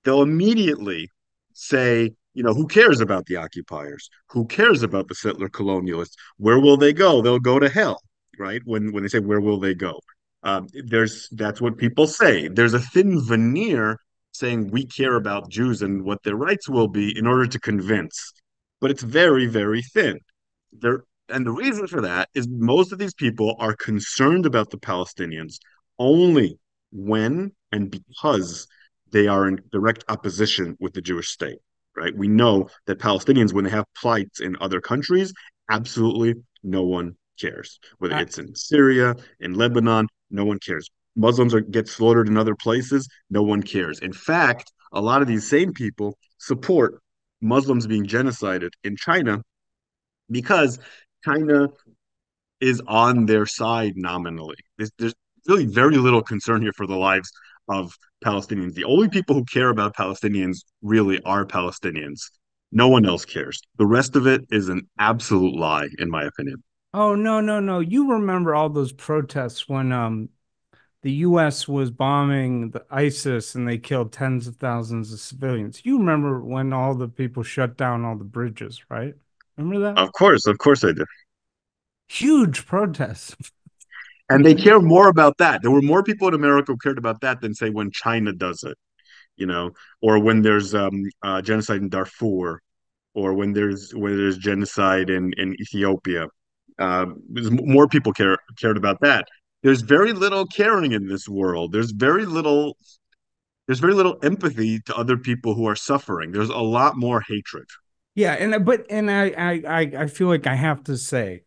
they'll immediately say, who cares about the occupiers? Who cares about the settler colonialists? Where will they go? They'll go to hell, right? When they say, where will they go? That's what people say. There's a thin veneer saying we care about Jews and what their rights will be in order to convince, but it's very, very thin. There, and the reason for that is most of these people are concerned about the Palestinians only when and because they are in direct opposition with the Jewish state, right? We know that Palestinians, when they have plights in other countries, absolutely no one cares. Whether I, it's in Syria, in Lebanon, no one cares. Get slaughtered in other places, no one cares. In fact, a lot of these same people support Muslims being genocided in China because China is on their side nominally. There's really very little concern here for the lives of Palestinians. The only people who care about Palestinians really are Palestinians. No one else cares. The rest of it is an absolute lie, in my opinion. oh, no, no, no. You remember all those protests when the US was bombing the ISIS and they killed tens of thousands of civilians. You remember when all the people shut down all the bridges, right? Remember that? Of course I do. Huge protests. And they care more about that. There were more people in America who cared about that than, say, when China does it, or when there's genocide in Darfur, or when there's genocide in Ethiopia. More people cared about that. There's very little caring in this world. There's very little empathy to other people who are suffering. There's a lot more hatred. Yeah, and I feel like I have to say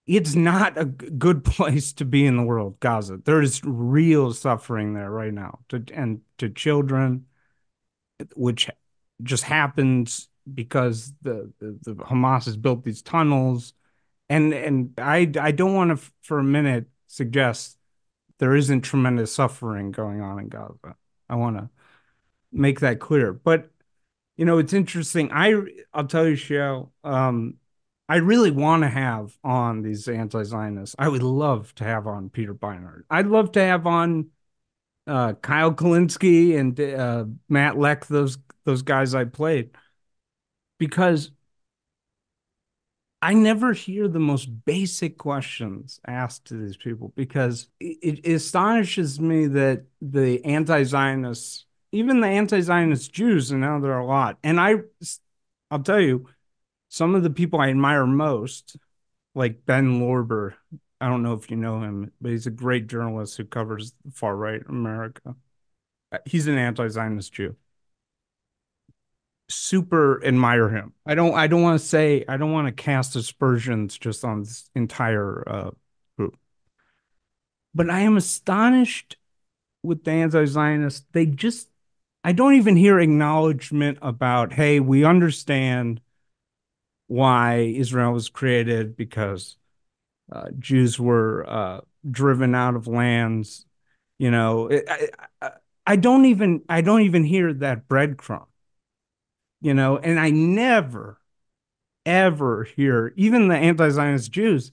it's not a good place to be in the world, Gaza. There is real suffering there right now to children, which just happens because the Hamas has built these tunnels. And I don't want to for a minute suggest there isn't tremendous suffering going on in Gaza. I want to make that clear. But it's interesting. I'll tell you, Shaiel, I really want to have on these anti-Zionists. I would love to have on Peter Beinart. I'd love to have on Kyle Kalinske and Matt Leck, those guys I played, because I never hear the most basic questions asked to these people, because it astonishes me that the anti-Zionists, even the anti-Zionist Jews, and now there are a lot, and I'll tell you, some of the people I admire most, like Ben Lorber. I don't know if you know him, but he's a great journalist who covers the far right America. He's an anti-Zionist Jew. Super admire him. I don't want to cast aspersions just on this entire group. But I am astonished with the anti-Zionists. I don't even hear acknowledgement about, hey, we understand why Israel was created, because Jews were driven out of lands. I don't even hear that breadcrumb. And I never, ever hear even the anti-Zionist Jews,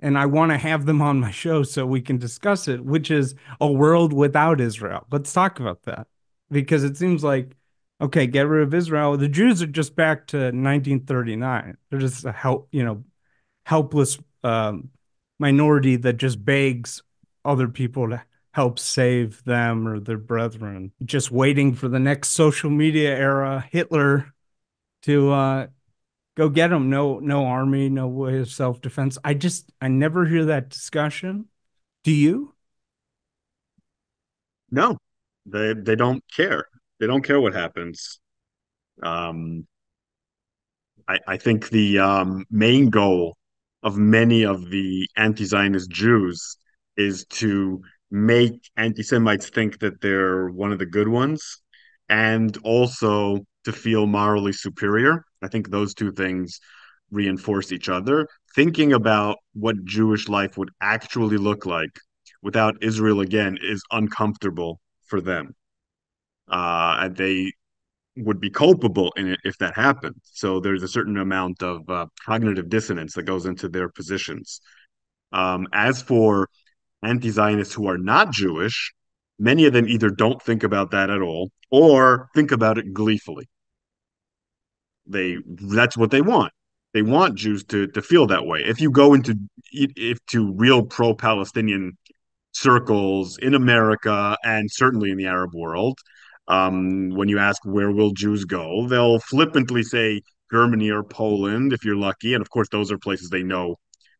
and I want to have them on my show so we can discuss it, which is a world without Israel. Let's talk about that because it seems like, okay, get rid of Israel. The Jews are just back to 1939. They're just a helpless minority that just begs other people to help save them or their brethren, just waiting for the next social media era, Hitler, to go get them. No army, no way of self-defense. I never hear that discussion. Do you? No, they don't care. They don't care what happens. Um, I think the main goal of many of the anti-Zionist Jews is to make anti-Semites think that they're one of the good ones, and also to feel morally superior. I think those two things reinforce each other. Thinking about what Jewish life would actually look like without Israel again is uncomfortable for them. And they would be culpable in it if that happened. So there's a certain amount of cognitive dissonance that goes into their positions. As for anti-Zionists who are not Jewish, many of them either don't think about that at all or think about it gleefully. That's what they want. They want Jews to feel that way. If you go into if to real pro-Palestinian circles in America and certainly in the Arab world. When you ask where will Jews go, they'll flippantly say Germany or Poland if you're lucky. And of course, those are places they know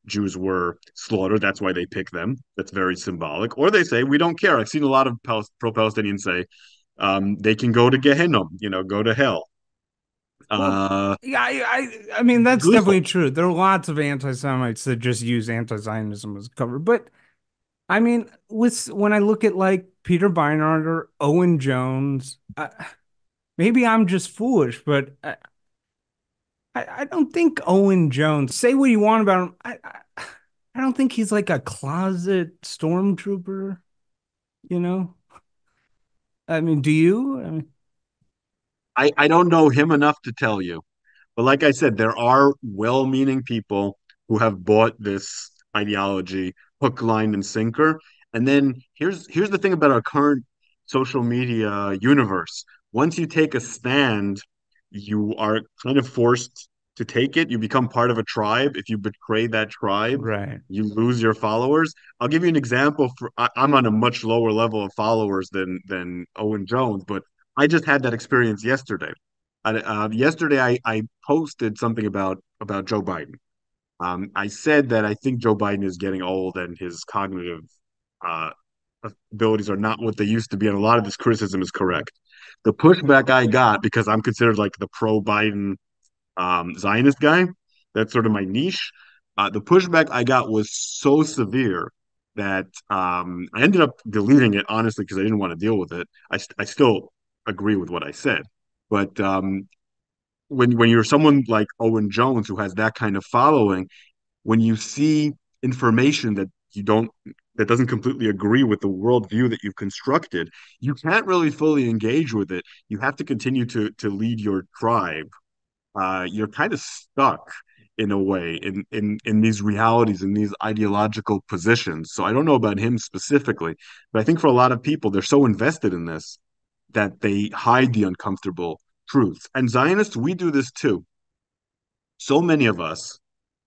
Jews were slaughtered. That's why they pick them. That's very symbolic. Or they say, we don't care. I've seen a lot of pro-Palestinians say they can go to Gehenna, go to hell. Well, Uh, yeah, I mean that's Gleeful. definitely true. There are lots of anti-Semites that just use anti-Zionism as cover, but I mean, when I look at like Peter Beinart or Owen Jones, maybe I'm just foolish, but I don't think Owen Jones. Say what you want about him. I don't think he's like a closet stormtrooper. You know, I mean, do you? I mean, I don't know him enough to tell you. But like I said, there are well-meaning people who have bought this ideology hook, line, and sinker. And then here's the thing about our current social media universe. Once you take a stand, you are kind of forced to take it. You become part of a tribe. If you betray that tribe, right. you lose your followers. I'll give you an example. I'm on a much lower level of followers than Owen Jones, but I just had that experience yesterday. Yesterday, I posted something about Joe Biden. I said that I think Joe Biden is getting old and his cognitive uh, abilities are not what they used to be, and a lot of this criticism is correct. The pushback I got because I'm considered like the pro-Biden Zionist guy, that's sort of my niche. The pushback I got was so severe that I ended up deleting it honestly because I didn't want to deal with it. I still agree with what I said, but when you're someone like Owen Jones who has that kind of following, when you see information that doesn't completely agree with the worldview that you've constructed, you can't really fully engage with it. You have to continue to lead your tribe. You're kind of stuck in a way in these realities in these ideological positions. So I don't know about him specifically, but I think for a lot of people, they're so invested in this that they hide the uncomfortable truths. And Zionists, we do this too. So many of us,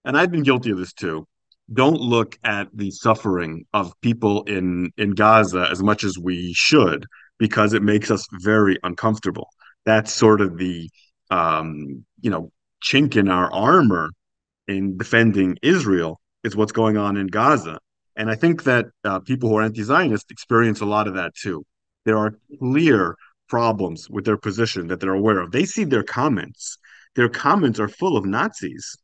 and I've been guilty of this too, don't look at the suffering of people in Gaza as much as we should because it makes us very uncomfortable. That's sort of the chink in our armor in defending Israel is what's going on in Gaza. And I think that people who are anti-Zionist experience a lot of that too. There are clear problems with their position that they're aware of. They see their comments. Their comments are full of Nazis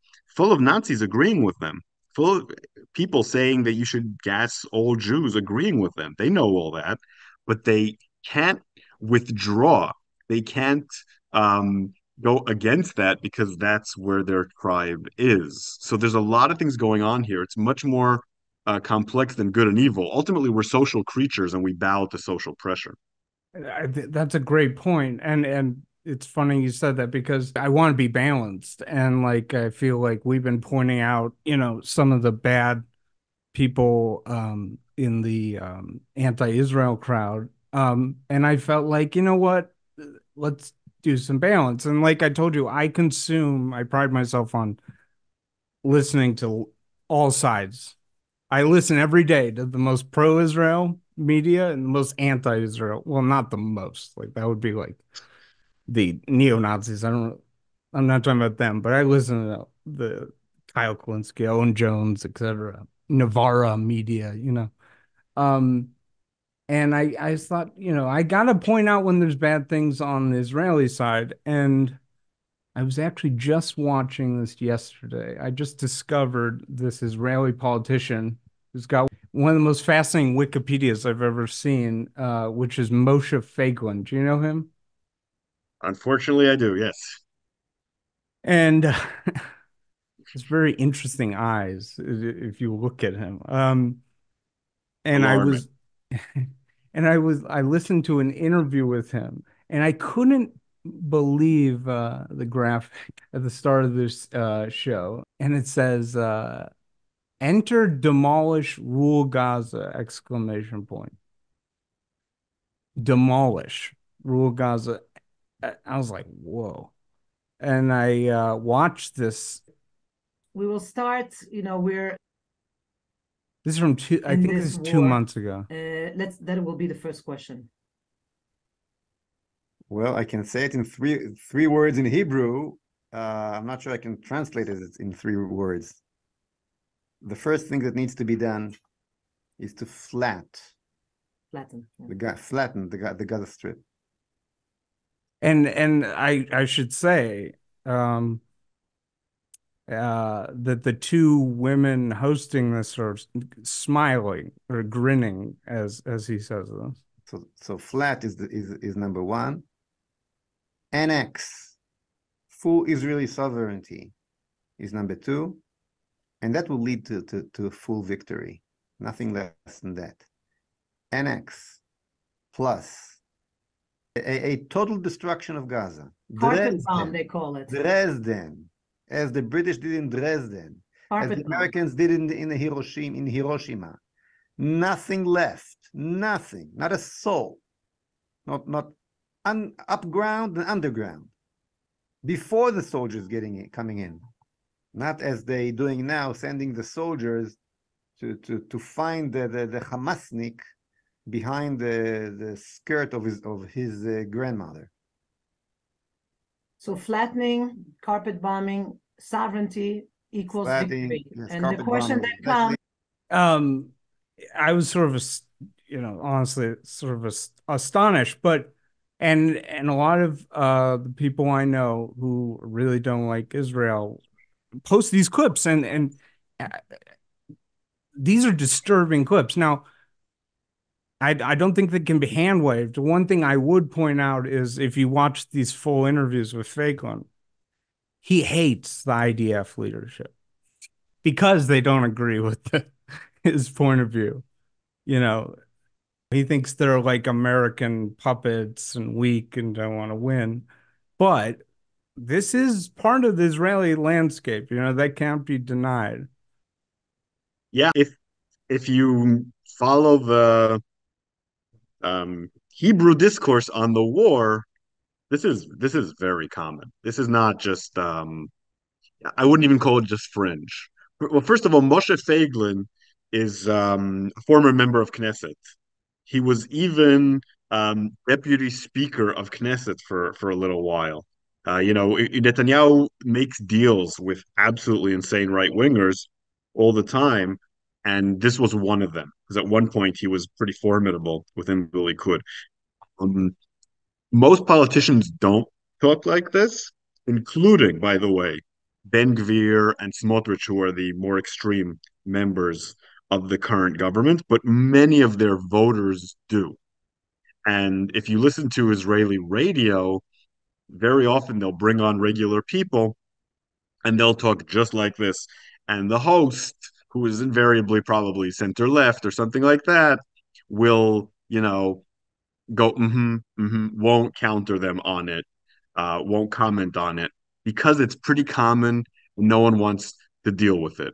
agreeing with them, full of people saying that you should gas all Jews agreeing with them. They know all that, but they can't withdraw. They can't um, go against that because that's where their tribe is. So there's a lot of things going on here. It's much more complex than good and evil. Ultimately, we're social creatures and we bow to social pressure. That's a great point. And it's funny you said that because I want to be balanced. And like, I feel like we've been pointing out, some of the bad people in the anti-Israel crowd. And I felt like, you know what? Let's do some balance. And like I told you, I pride myself on listening to all sides. I listen every day to the most pro-Israel media and the most anti-Israel. Well, not the most. Like that would be like the neo-Nazis. I'm not talking about them, but I listen to the Kyle Kalinske, Owen Jones, etc. Navarra media, Um, and I just thought, I gotta point out when there's bad things on the Israeli side. And I was actually just watching this yesterday. I just discovered this Israeli politician who's got one of the most fascinating Wikipedias I've ever seen, which is Moshe Feiglin. Do you know him? Unfortunately, I do. Yes. And it's very interesting eyes if you look at him. And I Alarming. was, I listened to an interview with him, and I couldn't believe the graphic at the start of this show, and it says enter demolish rule Gaza exclamation point. Demolish rule Gaza. I was like, whoa. And I watched this. We will start, we're This is from I in think this this is 2 months ago. That will be the first question. Well, I can say it in three words in Hebrew. I'm not sure I can translate it in 3 words. The first thing that needs to be done is to flatten the Gaza Strip. And I should say that the two women hosting this are smiling or grinning as he says this. So flat is number 1. Annex full Israeli sovereignty is number 2, and that will lead to a full victory. Nothing less than that. Annex plus a total destruction of Gaza. Carpet bomb, they call it. Dresden, as the British did in Dresden, as the Americans did in Hiroshima. Nothing left. Nothing. Not a soul. Not upground and underground. Before the soldiers coming in. Not as they doing now, sending the soldiers to find the Hamasnik behind the skirt of his grandmother. So flattening, carpet bombing, sovereignty equals victory. Yes, and the question that comes. I was sort of, honestly, sort of astonished, but and a lot of the people I know who really don't like Israel post these clips, and these are disturbing clips. Now, I don't think they can be hand waved. One thing I would point out is if you watch these full interviews with Feiglin, he hates the IDF leadership because they don't agree with his point of view. He thinks they're like American puppets and weak and don't want to win. But this is part of the Israeli landscape, that can't be denied. Yeah, if you follow the Hebrew discourse on the war, this is very common. This is not just I wouldn't even call it just fringe. Well, first of all, Moshe Feiglin is a former member of Knesset. He was even deputy speaker of Knesset for a little while. Netanyahu makes deals with absolutely insane right wingers all the time, and this was one of them. Because at one point he was pretty formidable within the Likud. Most politicians don't talk like this, including, by the way, Ben Gvir and Smotrich, who are the more extreme members of the current government, but many of their voters do. And if you listen to Israeli radio, very often they'll bring on regular people and they'll talk just like this. And the host, who is invariably probably center left or something like that, will, go, won't counter them on it. won't comment on it because it's pretty common and no one wants to deal with it.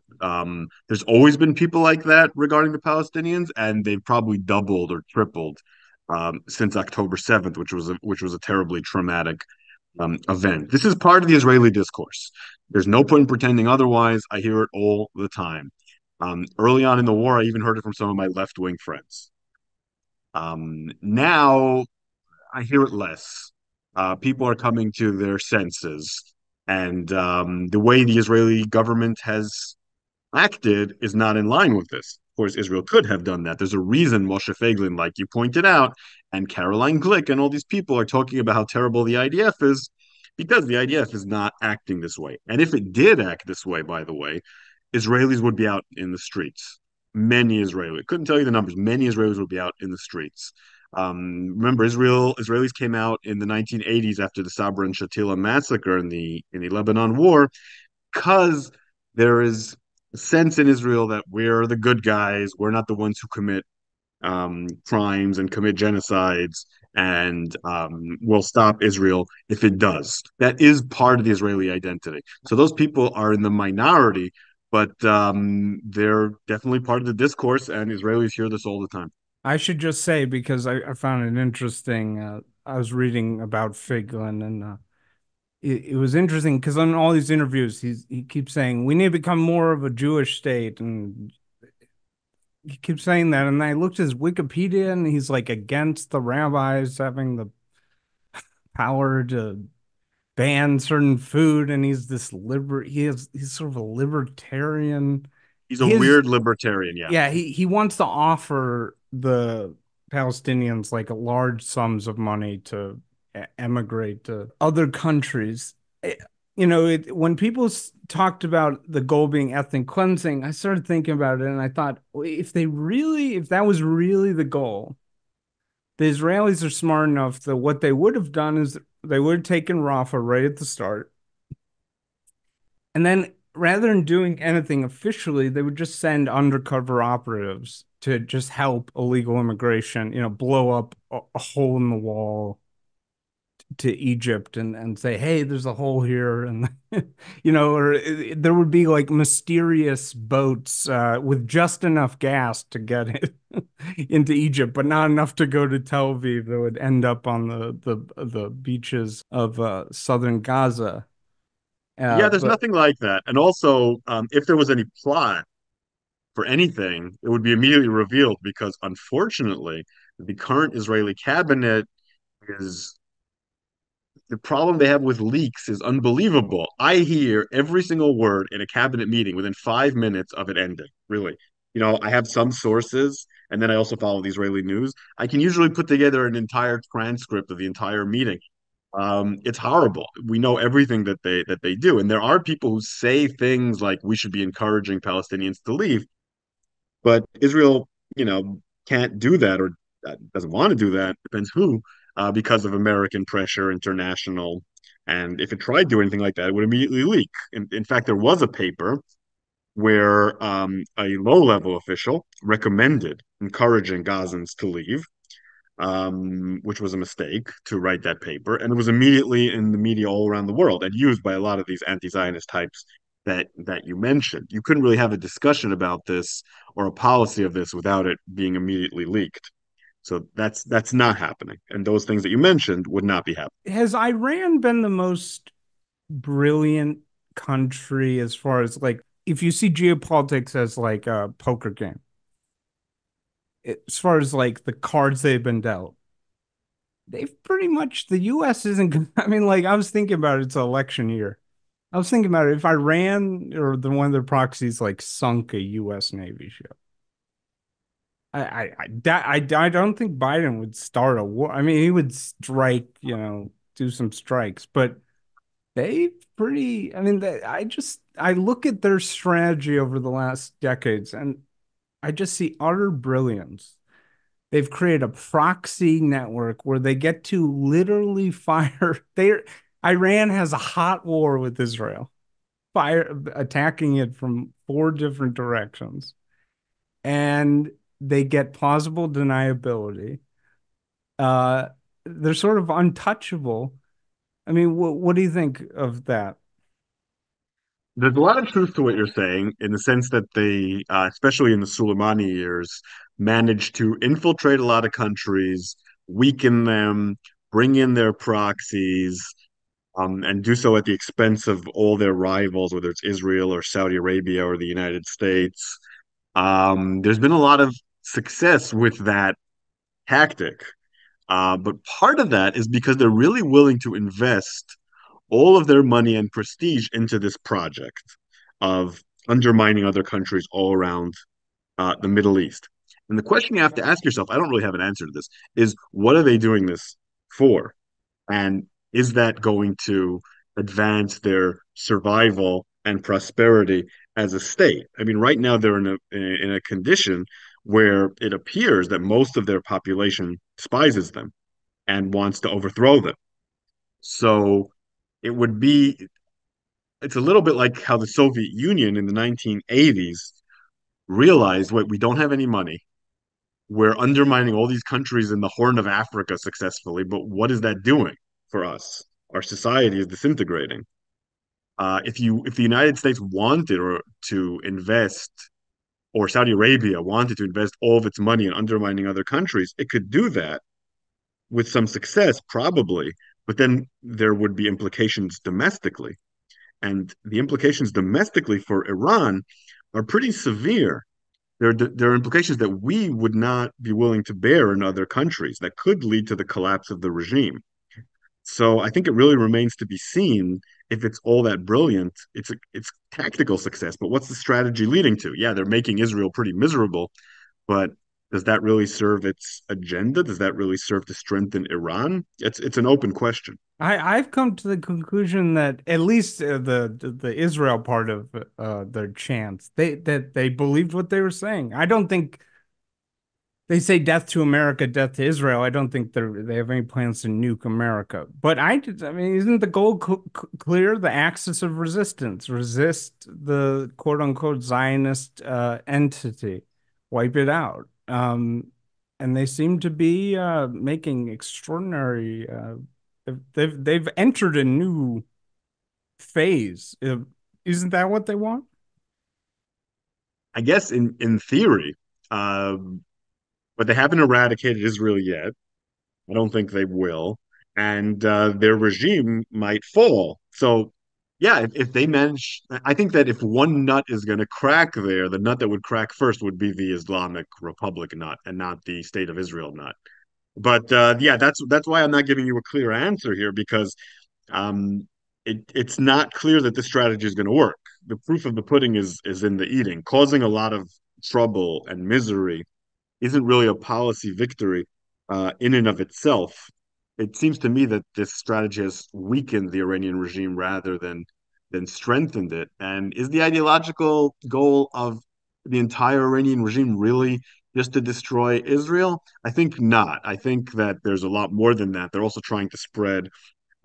There's always been people like that regarding the Palestinians, and they've probably doubled or tripled since October 7th, which was a terribly traumatic event. This is part of the Israeli discourse. There's no point in pretending otherwise. I hear it all the time. Early on in the war, I even heard it from some of my left-wing friends. Now I hear it less. People are coming to their senses, and the way the Israeli government has acted is not in line with this. Of course, Israel could have done that. There's a reason Moshe Feiglin, like you pointed out, and Caroline Glick and all these people are talking about how terrible the IDF is, because the IDF is not acting this way. And if it did act this way, by the way, Israelis would be out in the streets. Many Israelis, couldn't tell you the numbers, many Israelis would be out in the streets. Remember, Israelis came out in the 1980s after the Sabra and Shatila massacre in the Lebanon War, because there is a sense in Israel that we're the good guys, we're not the ones who commit crimes and commit genocides, and will stop Israel if it does. That is part of the Israeli identity. So those people are in the minority, but they're definitely part of the discourse, and Israelis hear this all the time. I should just say, because I found it interesting, I was reading about Feiglin, and it was interesting because on all these interviews, he keeps saying, we need to become more of a Jewish state, and he keeps saying that. And I looked at his Wikipedia, and he's like against the rabbis having the power to ban certain food, and he's he's sort of a libertarian. He's a weird libertarian, yeah. Yeah, he wants to offer the Palestinians like large sums of money to emigrate to other countries. When people talked about the goal being ethnic cleansing, I started thinking about it, and I thought, if that was really the goal, the Israelis are smart enough that what they would have done is they would have taken Rafah right at the start. And then rather than doing anything officially, they would just send undercover operatives to just help illegal immigration, blow up a hole in the wall to Egypt and say, hey, there's a hole here. And, or there would be like mysterious boats with just enough gas to get it into Egypt, but not enough to go to Tel Aviv that would end up on the beaches of southern Gaza. Yeah, there's nothing like that. And also, if there was any plot for anything, it would be immediately revealed, because unfortunately, the current Israeli cabinet is the problem they have with leaks is unbelievable. I hear every single word in a cabinet meeting within 5 minutes of it ending. Really. I have some sources, and then I also follow the Israeli news. I can usually put together an entire transcript of the entire meeting. It's horrible. We know everything that they do, and there are people who say things like we should be encouraging Palestinians to leave, but Israel, can't do that, or doesn't want to do that. Depends who, because of American pressure, international. And if it tried to do anything like that, it would immediately leak. In fact, there was a paper where a low-level official recommended encouraging Gazans to leave, which was a mistake to write that paper. And it was immediately in the media all around the world and used by a lot of these anti-Zionist types that you mentioned. You couldn't really have a discussion about this or a policy of this without it being immediately leaked. So that's not happening. And those things that you mentioned would not be happening. Has Iran been the most brilliant country as far as, like, if you see geopolitics as like a poker game, as far as like the cards they've been dealt, they've pretty much, the U.S. isn't, I mean, like, I was thinking about it, it's an election year. I was thinking about it, if Iran or one of their proxies like sunk a U.S. Navy ship, I don't think Biden would start a war. I mean, he would strike, do some strikes, but I mean, I look at their strategy over the last decades, and I just see utter brilliance. They've created a proxy network where they get to literally fire. Iran has a hot war with Israel, attacking it from 4 different directions, and they get plausible deniability. They're sort of untouchable, I mean, what do you think of that? There's a lot of truth to what you're saying in the sense that they, especially in the Soleimani years, managed to infiltrate a lot of countries, weaken them, bring in their proxies, and do so at the expense of all their rivals, whether it's Israel or Saudi Arabia or the United States. There's been a lot of success with that tactic. But part of that is because they're really willing to invest all of their money and prestige into this project of undermining other countries all around the Middle East. And the question you have to ask yourself, I don't really have an answer to this, is what are they doing this for? And is that going to advance their survival and prosperity as a state? I mean, right now they're in a condition where it appears that most of their population despises them and wants to overthrow them. So it would be it's a little bit like how the Soviet Union in the 1980s realized, wait, we don't have any money. We're undermining all these countries in the Horn of Africa successfully, but what is that doing for us? Our society is disintegrating. If the United States wanted or to invest, or Saudi Arabia wanted to invest all of its money in undermining other countries, it could do that with some success, probably. But then there would be implications domestically. And the implications domestically for Iran are pretty severe. There are implications that we would not be willing to bear in other countries that could lead to the collapse of the regime. So I think it really remains to be seen if it's all that brilliant. It's tactical success, but what's the strategy leading to? Yeah, they're making Israel pretty miserable, but does that really serve its agenda? Does that really serve to strengthen Iran? It's an open question. I've come to the conclusion that at least the Israel part of their chants, they believed what they were saying. I don't think they say death to America, death to Israel. I don't think they have any plans to nuke America. But I mean, isn't the goal clear? The axis of resistance, resist the quote unquote Zionist entity, wipe it out. And they seem to be making extraordinary. They've entered a new phase. Isn't that what they want? I guess in theory, but they haven't eradicated Israel yet. I don't think they will, and their regime might fall. So, yeah, if they manage, I think that if one nut is going to crack there, the nut that would crack first would be the Islamic Republic nut, and not the State of Israel nut. But yeah, that's why I'm not giving you a clear answer here because um, it's not clear that this strategy is going to work. The proof of the pudding is in the eating, causing a lot of trouble and misery isn't really a policy victory in and of itself. It seems to me that this strategy has weakened the Iranian regime rather than strengthened it. And is the ideological goal of the entire Iranian regime really just to destroy Israel? I think not. I think that there's a lot more than that. They're also trying to spread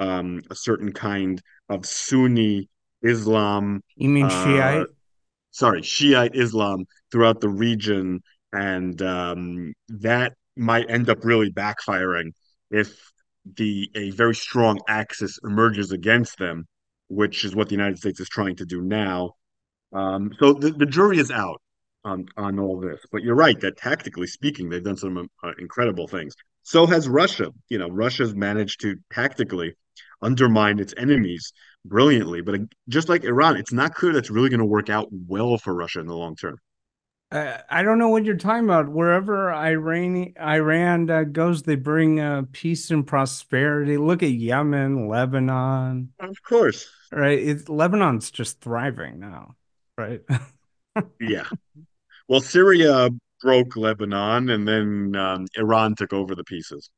a certain kind of Sunni Islam. You mean Uh, Shiite? sorry, Shiite Islam throughout the region, and that might end up really backfiring if the a very strong axis emerges against them, which is what the United States is trying to do now. So the jury is out on all this, but you're right that tactically speaking, they've done some incredible things. So has Russia. You know, Russia's managed to tactically undermine its enemies brilliantly, but just like Iran, it's not clear that's really going to work out well for Russia in the long term. I don't know what you're talking about. Wherever Iran goes, they bring peace and prosperity. Look at Yemen, Lebanon, Of course. right? Lebanon's just thriving now, right? Yeah. Well, Syria broke Lebanon, and then Iran took over the pieces.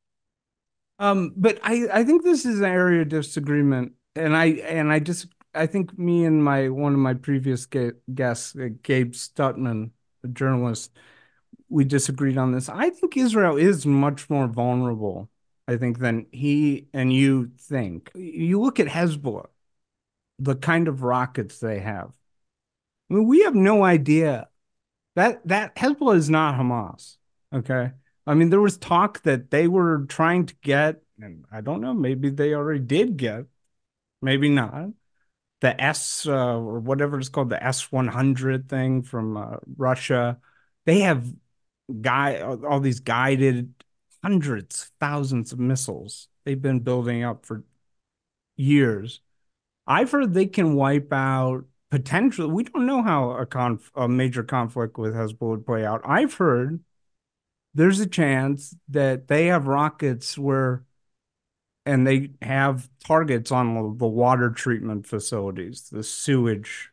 But I think this is an area of disagreement, and I think me and my one of my previous guests, Gabe Stutman, a journalist, we disagreed on this. I think Israel is much more vulnerable, I think, than he and you think. You look at Hezbollah, the kind of rockets they have. I mean, we have no idea that Hezbollah is not Hamas. Okay. I mean, there was talk that they were trying to get, and I don't know, maybe they already did get maybe not. The or whatever it's called, the S-100 thing from Russia. They have all these guided hundreds, thousands of missiles they've been building up for years. I've heard they can wipe out potentially. We don't know how a major conflict with Hezbollah would play out. I've heard there's a chance that they have rockets and they have targets on the water treatment facilities, the sewage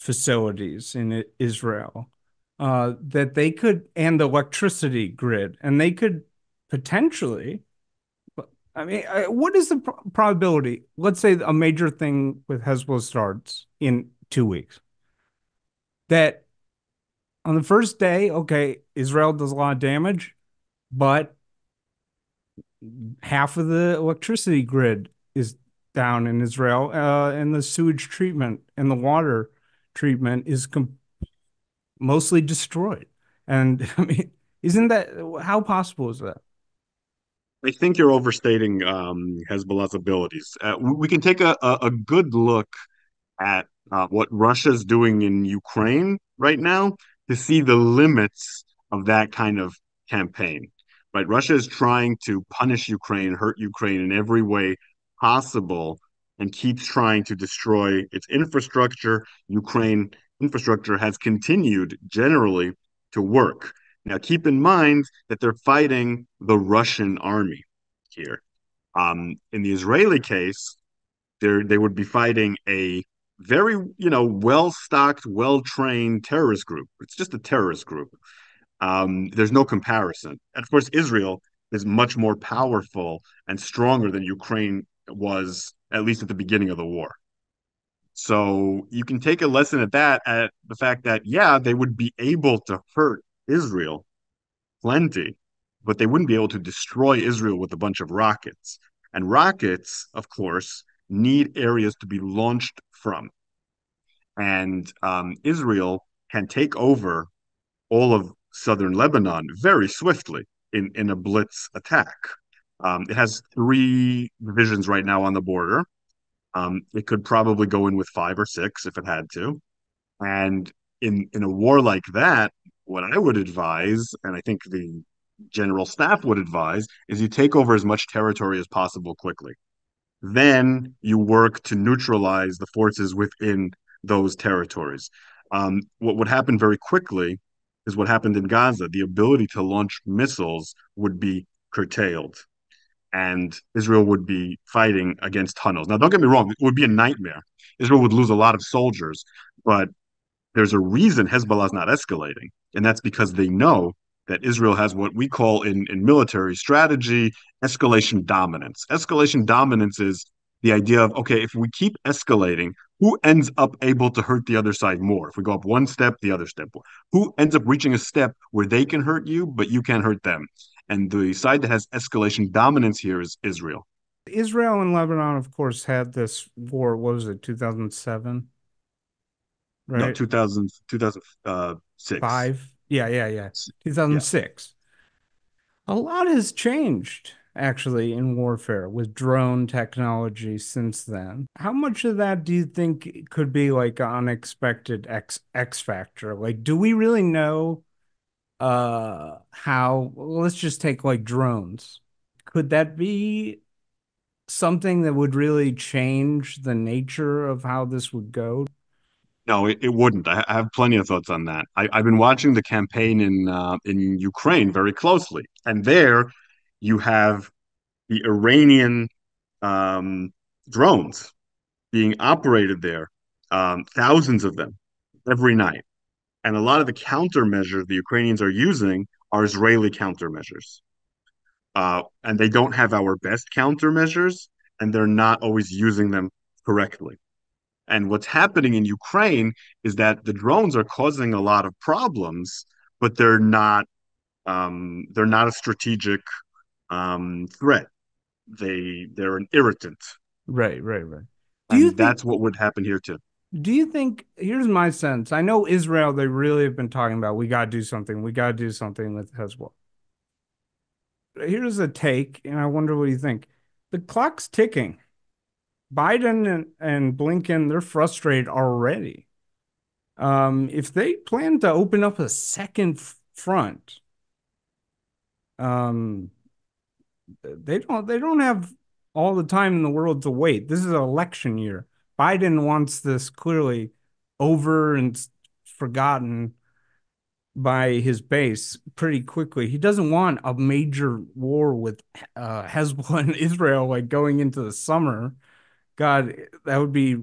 facilities in Israel, that they could, and the electricity grid, and they could potentially. I mean, what is the probability? Let's say a major thing with Hezbollah starts in 2 weeks. That on the first day, okay, Israel does a lot of damage, but half of the electricity grid is down in Israel, and the sewage treatment and the water treatment is mostly destroyed. And I mean, isn't that, how possible is that? I think you're overstating Hezbollah's abilities. We can take a good look at what Russia's doing in Ukraine right now to see the limits of that kind of campaign. Right? Russia is trying to punish Ukraine, hurt Ukraine in every way possible, and keeps trying to destroy its infrastructure. Ukraine infrastructure has continued generally to work. Now, keep in mind that they're fighting the Russian army here. In the Israeli case, they would be fighting a very, well-stocked, well-trained terrorist group. It's just a terrorist group. There's no comparison. And of course, Israel is much more powerful and stronger than Ukraine was, at least at the beginning of the war. So you can take a lesson at the fact that, yeah, they would be able to hurt Israel plenty, but they wouldn't be able to destroy Israel with a bunch of rockets. And rockets, of course, need areas to be launched from. And Israel can take over all of southern Lebanon very swiftly in a blitz attack. It has 3 divisions right now on the border. It could probably go in with 5 or 6 if it had to. And in a war like that, what I would advise, and I think the general staff would advise, is you take over as much territory as possible quickly. Then you work to neutralize the forces within those territories. What would happen very quickly is what happened in Gaza. The ability to launch missiles would be curtailed, and Israel would be fighting against tunnels. Now, don't get me wrong, it would be a nightmare. Israel would lose a lot of soldiers, but there's a reason Hezbollah is not escalating, and that's because they know that Israel has what we call in military strategy escalation dominance. Escalation dominance is the idea of, okay, if we keep escalating, who ends up able to hurt the other side more? If we go up one step, the other step. Who ends up reaching a step where they can hurt you, but you can't hurt them? And the side that has escalation dominance here is Israel. Israel and Lebanon, of course, had this war, what was it, 2007? Right? No, 2006. 5? Yeah. 2006. Yeah. A lot has changed, actually, in warfare with drone technology since then. How much of that do you think could be like an unexpected X factor? Like, do we really know how, let's just take like drones. Could that be something that would really change the nature of how this would go? No, it wouldn't. I have plenty of thoughts on that. I've been watching the campaign in Ukraine very closely, and there you have the Iranian drones being operated there, thousands of them every night. And a lot of the countermeasures the Ukrainians are using are Israeli countermeasures. And they don't have our best countermeasures, and they're not always using them correctly. And what's happening in Ukraine is that the drones are causing a lot of problems, but they're not a strategic threat. They're an irritant. Right. That's what would happen here too. Do you think, here's my sense. I know Israel, they really have been talking about, we got to do something. We got to do something with Hezbollah. Here's a take, and I wonder what you think. The clock's ticking. Biden and Blinken, they're frustrated already. If they plan to open up a second front, um, they don't have all the time in the world to wait. This is an election year. Biden wants this clearly over and forgotten by his base pretty quickly. He doesn't want a major war with Hezbollah and Israel like going into the summer. God, that would be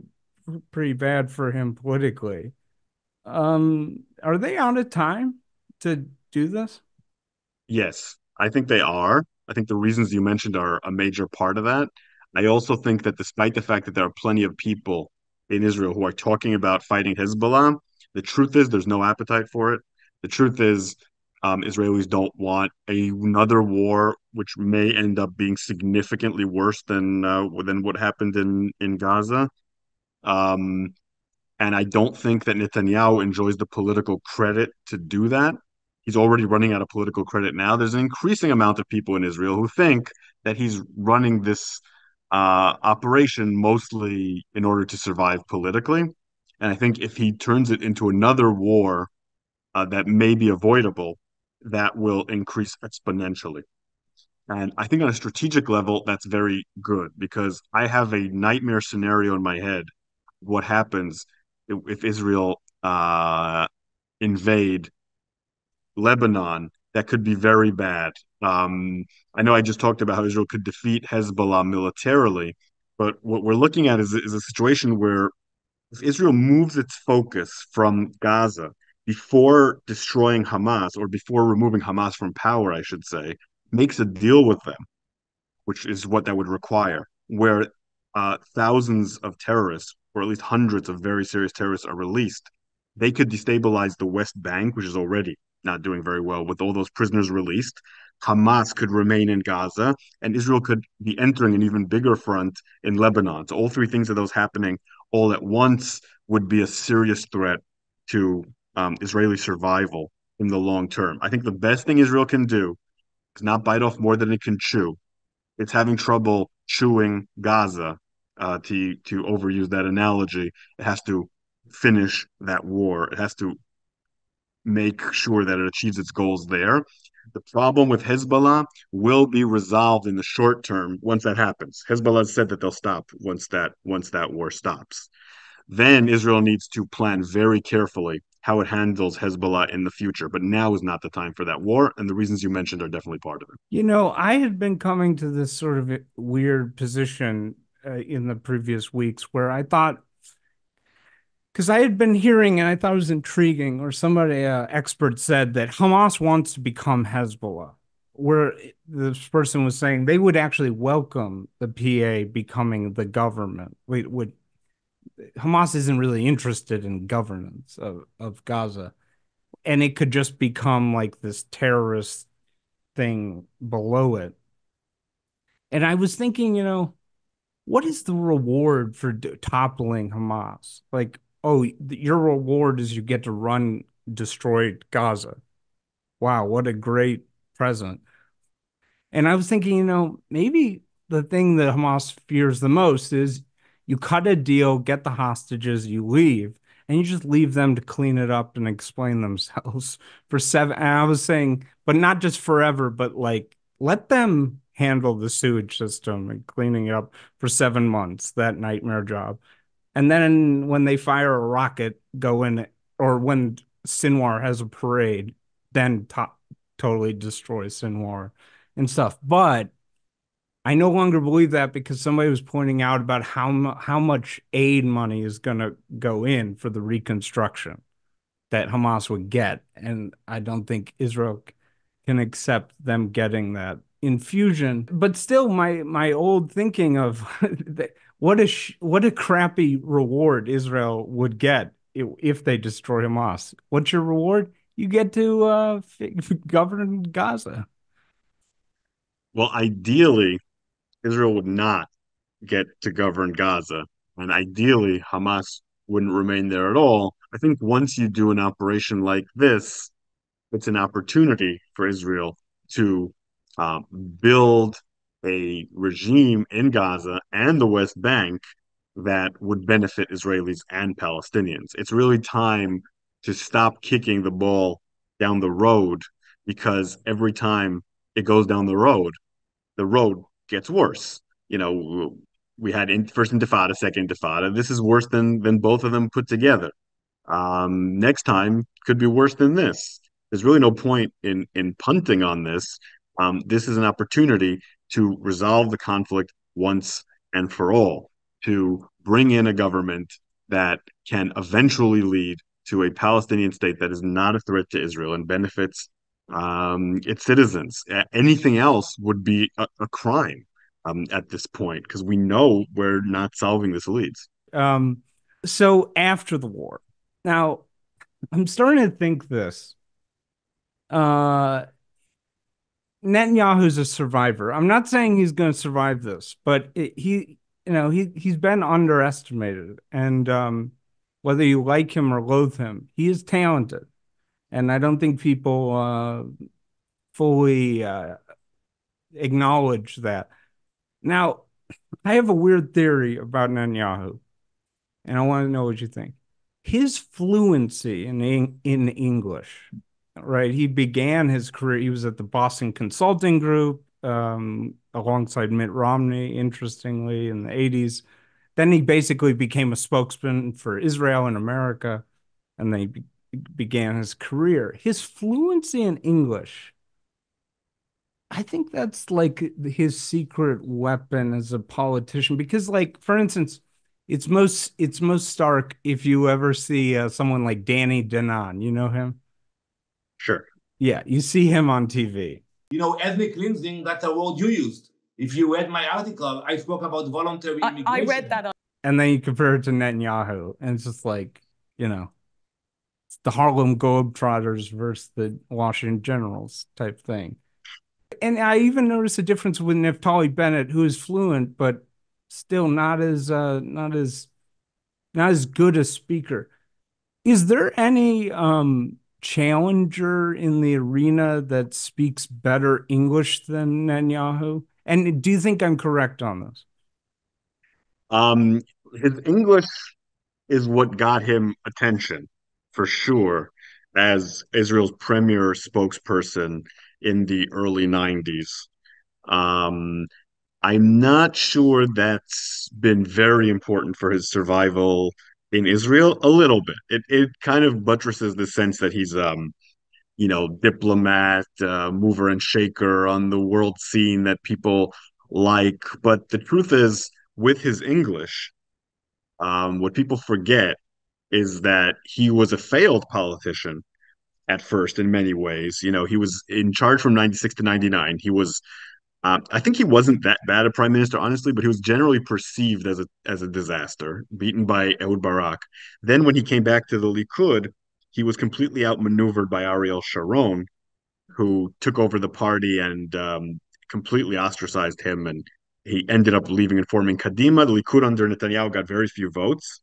pretty bad for him politically. Are they out of time to do this? Yes, I think they are. I think the reasons you mentioned are a major part of that. I also think that despite the fact that there are plenty of people in Israel who are talking about fighting Hezbollah, the truth is there's no appetite for it. The truth is Israelis don't want another war, which may end up being significantly worse than what happened in Gaza. Um, and I don't think that Netanyahu enjoys the political credit to do that. He's already running out of political credit now. There's an increasing amount of people in Israel who think that he's running this operation mostly in order to survive politically. And I think if he turns it into another war that may be avoidable, that will increase exponentially. And I think on a strategic level, that's very good because I have a nightmare scenario in my head. What happens if Israel invade Lebanon? That could be very bad. I know I just talked about how Israel could defeat Hezbollah militarily, but what we're looking at is a situation where if Israel moves its focus from Gaza before destroying Hamas or before removing Hamas from power, I should say, makes a deal with them, which is what that would require, where thousands of terrorists, or at least hundreds of very serious terrorists, are released, they could destabilize the West Bank, which is already not doing very well with all those prisoners released. Hamas could remain in Gaza, and Israel could be entering an even bigger front in Lebanon. So all three things of those happening all at once would be a serious threat to Israeli survival in the long term. I think the best thing Israel can do is not bite off more than it can chew. It's having trouble chewing Gaza. To overuse that analogy, it has to finish that war. It has to make sure that it achieves its goals there. The problem with Hezbollah will be resolved in the short term once that happens. Hezbollah has said that they'll stop once that war stops. Then Israel needs to plan very carefully how it handles Hezbollah in the future. But now is not the time for that war, and the reasons you mentioned are definitely part of it. You know, I had been coming to this sort of weird position in the previous weeks where I thought, because I had been hearing and I thought it was intriguing, or somebody, expert said that Hamas wants to become Hezbollah, where this person was saying they would actually welcome the PA becoming the government. Hamas isn't really interested in governance of Gaza, and it could just become like this terrorist thing below it. And I was thinking, what is the reward for toppling Hamas? Like, oh, your reward is you get to run destroyed Gaza. Wow, what a great present. And I was thinking, maybe the thing that Hamas fears the most is you cut a deal, get the hostages, you leave, and you just leave them to clean it up and explain themselves for seven. And I was saying, but not just forever, but like let them handle the sewage system and cleaning it up for 7 months, that nightmare job. And then when they fire a rocket, go in, or when Sinwar has a parade, then totally destroy Sinwar and stuff. But I no longer believe that because somebody was pointing out about how much aid money is going to go in for the reconstruction that Hamas would get, and I don't think Israel can accept them getting that infusion. But still, my old thinking of what a crappy reward Israel would get if they destroy Hamas. What's your reward? You get to govern Gaza. Well, ideally, Israel would not get to govern Gaza, and ideally, Hamas wouldn't remain there at all. I think once you do an operation like this, it's an opportunity for Israel to build a regime in Gaza and the West Bank that would benefit Israelis and Palestinians. It's really time to stop kicking the ball down the road, because every time it goes down the road gets worse. You know, we had first Intifada, second Intifada. This is worse than both of them put together. Next time could be worse than this. There's really no point in punting on this. This is an opportunity to resolve the conflict once and for all, to bring in a government that can eventually lead to a Palestinian state that is not a threat to Israel and benefits its citizens. Anything else would be a crime at this point, because we know where not solving this leads. So after the war, now I'm starting to think this. Netanyahu's a survivor. I'm not saying he's going to survive this, but he's been underestimated, and whether you like him or loathe him, he is talented, and I don't think people fully acknowledge that. Now, I have a weird theory about Netanyahu, and I want to know what you think. His fluency in English, right? He began his career, he was at the Boston Consulting Group alongside Mitt Romney, interestingly, in the 80s. Then he basically became a spokesman for Israel and America, and then he began his career. His fluency in English, I think that's like his secret weapon as a politician, because, like, for instance, it's most stark if you ever see someone like Danny Danon. You know him? Sure. Yeah, you see him on TV. You know, ethnic cleansing, that's a word you used. If you read my article, I spoke about voluntary immigration. I read that. And then you compare it to Netanyahu, and it's just like, it's the Harlem Globetrotters versus the Washington Generals type thing. And I even noticed a difference with Naftali Bennett, who is fluent, but still not as good a speaker. Is there any challenger in the arena that speaks better English than Netanyahu? And do you think I'm correct on this? His English is what got him attention, for sure, as Israel's premier spokesperson in the early 90s. I'm not sure that's been very important for his survival in Israel. A little bit. It kind of buttresses the sense that he's diplomat, mover and shaker on the world scene that people like. But the truth is, with his English, what people forget is that he was a failed politician at first in many ways. You know, he was in charge from 96 to 99. He was I think he wasn't that bad a prime minister, honestly, but he was generally perceived as a disaster, beaten by Ehud Barak. Then when he came back to the Likud, he was completely outmaneuvered by Ariel Sharon, who took over the party and completely ostracized him. And he ended up leaving and forming Kadima. The Likud under Netanyahu got very few votes.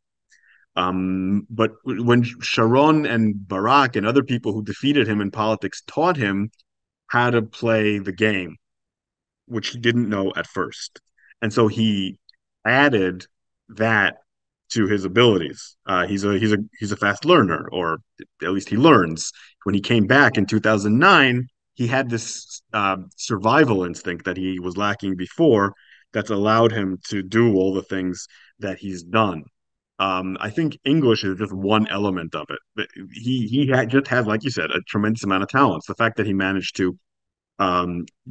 But when Sharon and Barak and other people who defeated him in politics taught him how to play the game, which he didn't know at first. And so he added that to his abilities. He's a fast learner, or at least he learns. When he came back in 2009, he had this survival instinct that he was lacking before, that's allowed him to do all the things that he's done. I think English is just one element of it. But just has, like you said, a tremendous amount of talents. The fact that he managed to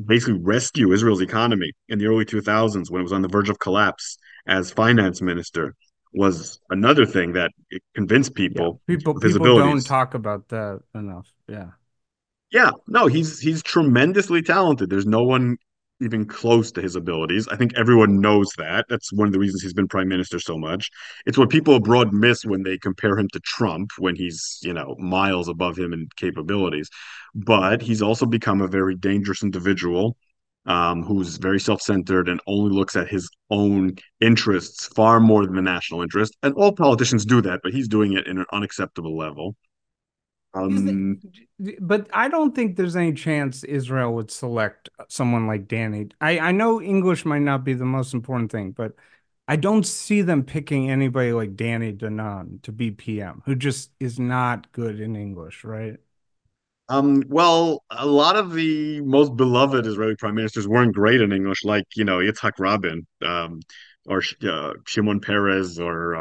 basically rescue Israel's economy in the early 2000s when it was on the verge of collapse as finance minister was another thing that convinced people. Yeah, people don't talk about that enough. Yeah, no, he's tremendously talented. There's no one even close to his abilities. I think everyone knows that. That's one of the reasons he's been prime minister so much. It's what people abroad miss when they compare him to Trump, when he's, miles above him in capabilities. But he's also become a very dangerous individual, who's very self-centered and only looks at his own interests far more than the national interest. And all politicians do that, but he's doing it in an unacceptable level. But I don't think there's any chance Israel would select someone like Danny. I know English might not be the most important thing, but I don't see them picking anybody like Danny Danon to be PM, who just is not good in English, right? Well, a lot of the most beloved Israeli prime ministers weren't great in English, like, Yitzhak Rabin, or Shimon Peres, or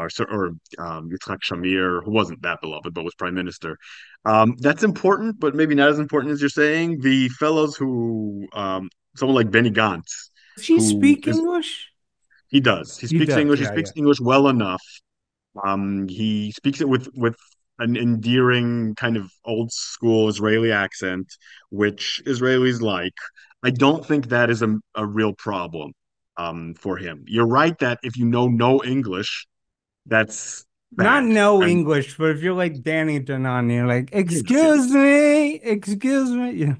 Yitzhak Shamir, who wasn't that beloved but was prime minister. That's important, but maybe not as important as you're saying. The fellows someone like Benny Gantz, Does he who speak is English? he does. He He speaks does, English. He yeah, yeah. speaks English well enough. He speaks it with an endearing kind of old school Israeli accent, which Israelis like. I don't think that is a real problem for him. You're right that if you know no English, that's Not bad. no And English, but if you're like Danny Danon, you're like, yes, excuse me.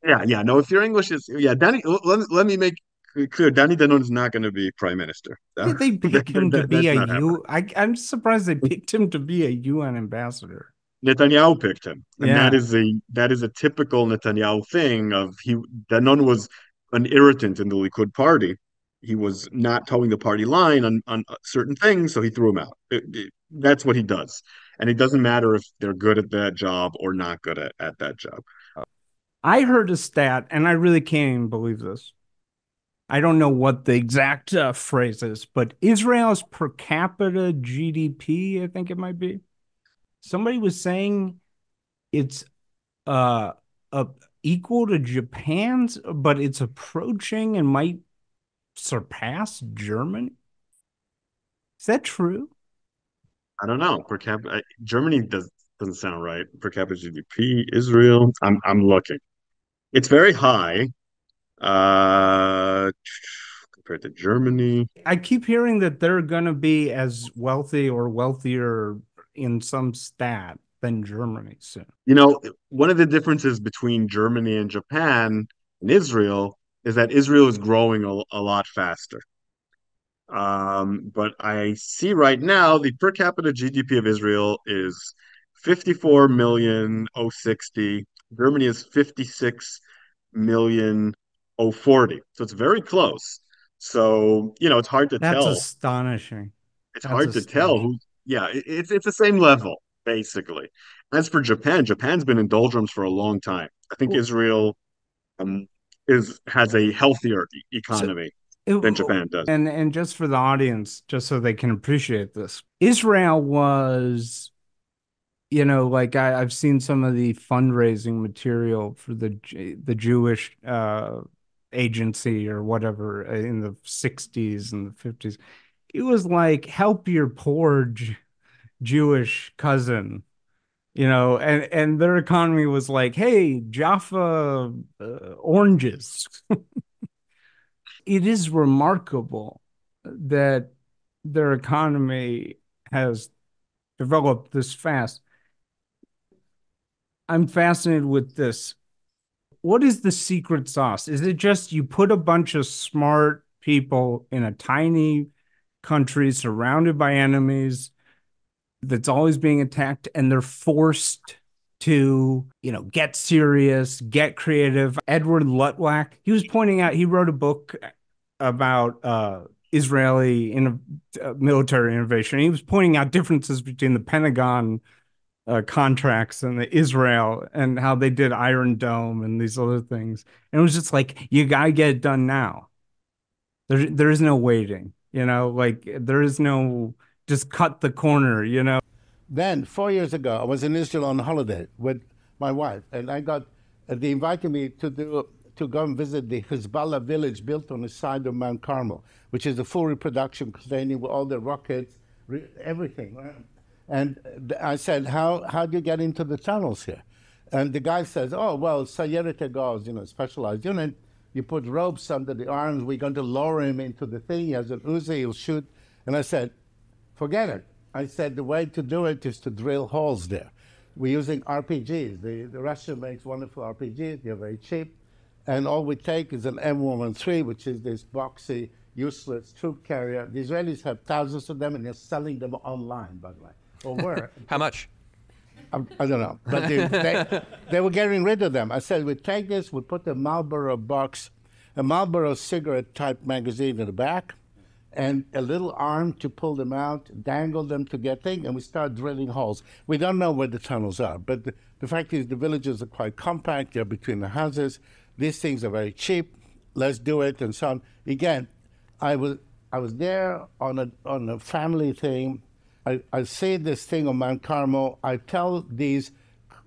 Yeah. yeah. No, if your English is Danny. Let me make it clear. Danny Danon is not going to be prime minister. Why did they pick him to be That's a not happening. I'm surprised they picked him to be a UN ambassador. Netanyahu picked him, and that Yeah. is a typical Netanyahu thing. Danon was an irritant in the Likud party. He was not towing the party line on certain things, so he threw him out. That's what he does, and it doesn't matter if they're good at that job or not good at that job. I heard a stat, and I really can't even believe this. I don't know what the exact phrase is, but Israel's per capita GDP, I think it might be. Somebody was saying it's uh, equal to Japan's, but it's approaching and might surpass Germany. Is that true? I don't know. Per capita, Germany doesn't sound right. Per capita GDP, Israel. I'm looking. It's very high. Uh, Compared to Germany. I keep hearing that they're going to be as wealthy or wealthier in some stat than Germany soon. One of the differences between Germany and Japan and Israel is that Israel is growing a lot faster. But I see right now the per capita GDP of Israel is 54 million 060. Germany is 56 million 040. So it's very close. So, it's hard to That's tell. astonishing. It's That's hard to tell astonishing. it's the same level, basically. As for Japan, Japan's been in doldrums for a long time. I think Israel has a healthier So, economy than Japan does. and just for the audience, just so they can appreciate this, Israel was, like I've seen some of the fundraising material for the Jewish agency or whatever in the 60s and the 50s. It was like, help your poor Jewish cousin, and their economy was like, hey, Jaffa oranges. It is remarkable that their economy has developed this fast. I'm fascinated with this. What is the secret sauce? Is it just you put a bunch of smart people in a tiny country surrounded by enemies that's always being attacked, and they're forced to, get serious, get creative? Edward Luttwak, he was pointing out, he wrote a book about Israeli military innovation. He was pointing out differences between the Pentagon contracts and the Israel and how they did Iron Dome and these other things. And it was just like, you gotta get it done now. There is no waiting, like there is no just cut the corner. Then 4 years ago, I was in Israel on holiday with my wife, and they invited me to go and visit the Hezbollah village built on the side of Mount Carmel, which is a full reproduction containing all the rockets, everything. And I said, how do you get into the tunnels here? And the guy says, oh, well, Sayeret goes, specialized unit. You put ropes under the arms. We're going to lower him into the thing. He has an Uzi, he'll shoot. And I said, forget it. I said, the way to do it is to drill holes there. We're using RPGs. The Russia makes wonderful RPGs. They're very cheap. And all we take is an M113, which is this boxy, useless troop carrier. The Israelis have thousands of them, and they're selling them online, by the way. Or where? How much? I don't know. But they were getting rid of them. I said, we take this, we put a Marlboro box, a Marlboro cigarette-type magazine in the back, and a little arm to pull them out, dangle them to get things, and we start drilling holes. We don't know where the tunnels are, but the fact is the villages are quite compact. They're between the houses. These things are very cheap. Let's do it, and so on. Again, I was there on a family thing. I say this thing on Mount Carmel. I tell these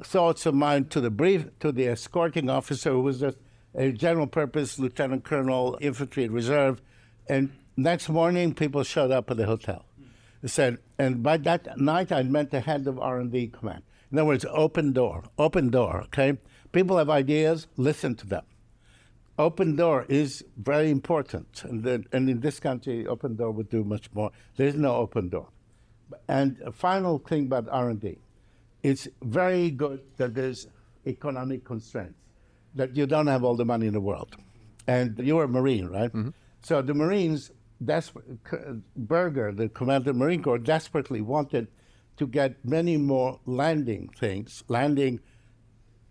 thoughts of mine to the escorting officer, who was just a general purpose lieutenant colonel, infantry reserve, and next morning people showed up at the hotel. They said, and by that night I'd met the head of R&D command. In other words, open door, okay? People have ideas, listen to them. Open door is very important, and in this country, open door would do much more. There's no open door. And a final thing about R&D. It's very good that there's economic constraints, that you don't have all the money in the world. And you're a Marine, right? Mm-hmm. So the Marines, Berger, the commander of the Marine Corps, desperately wanted to get many more landing things,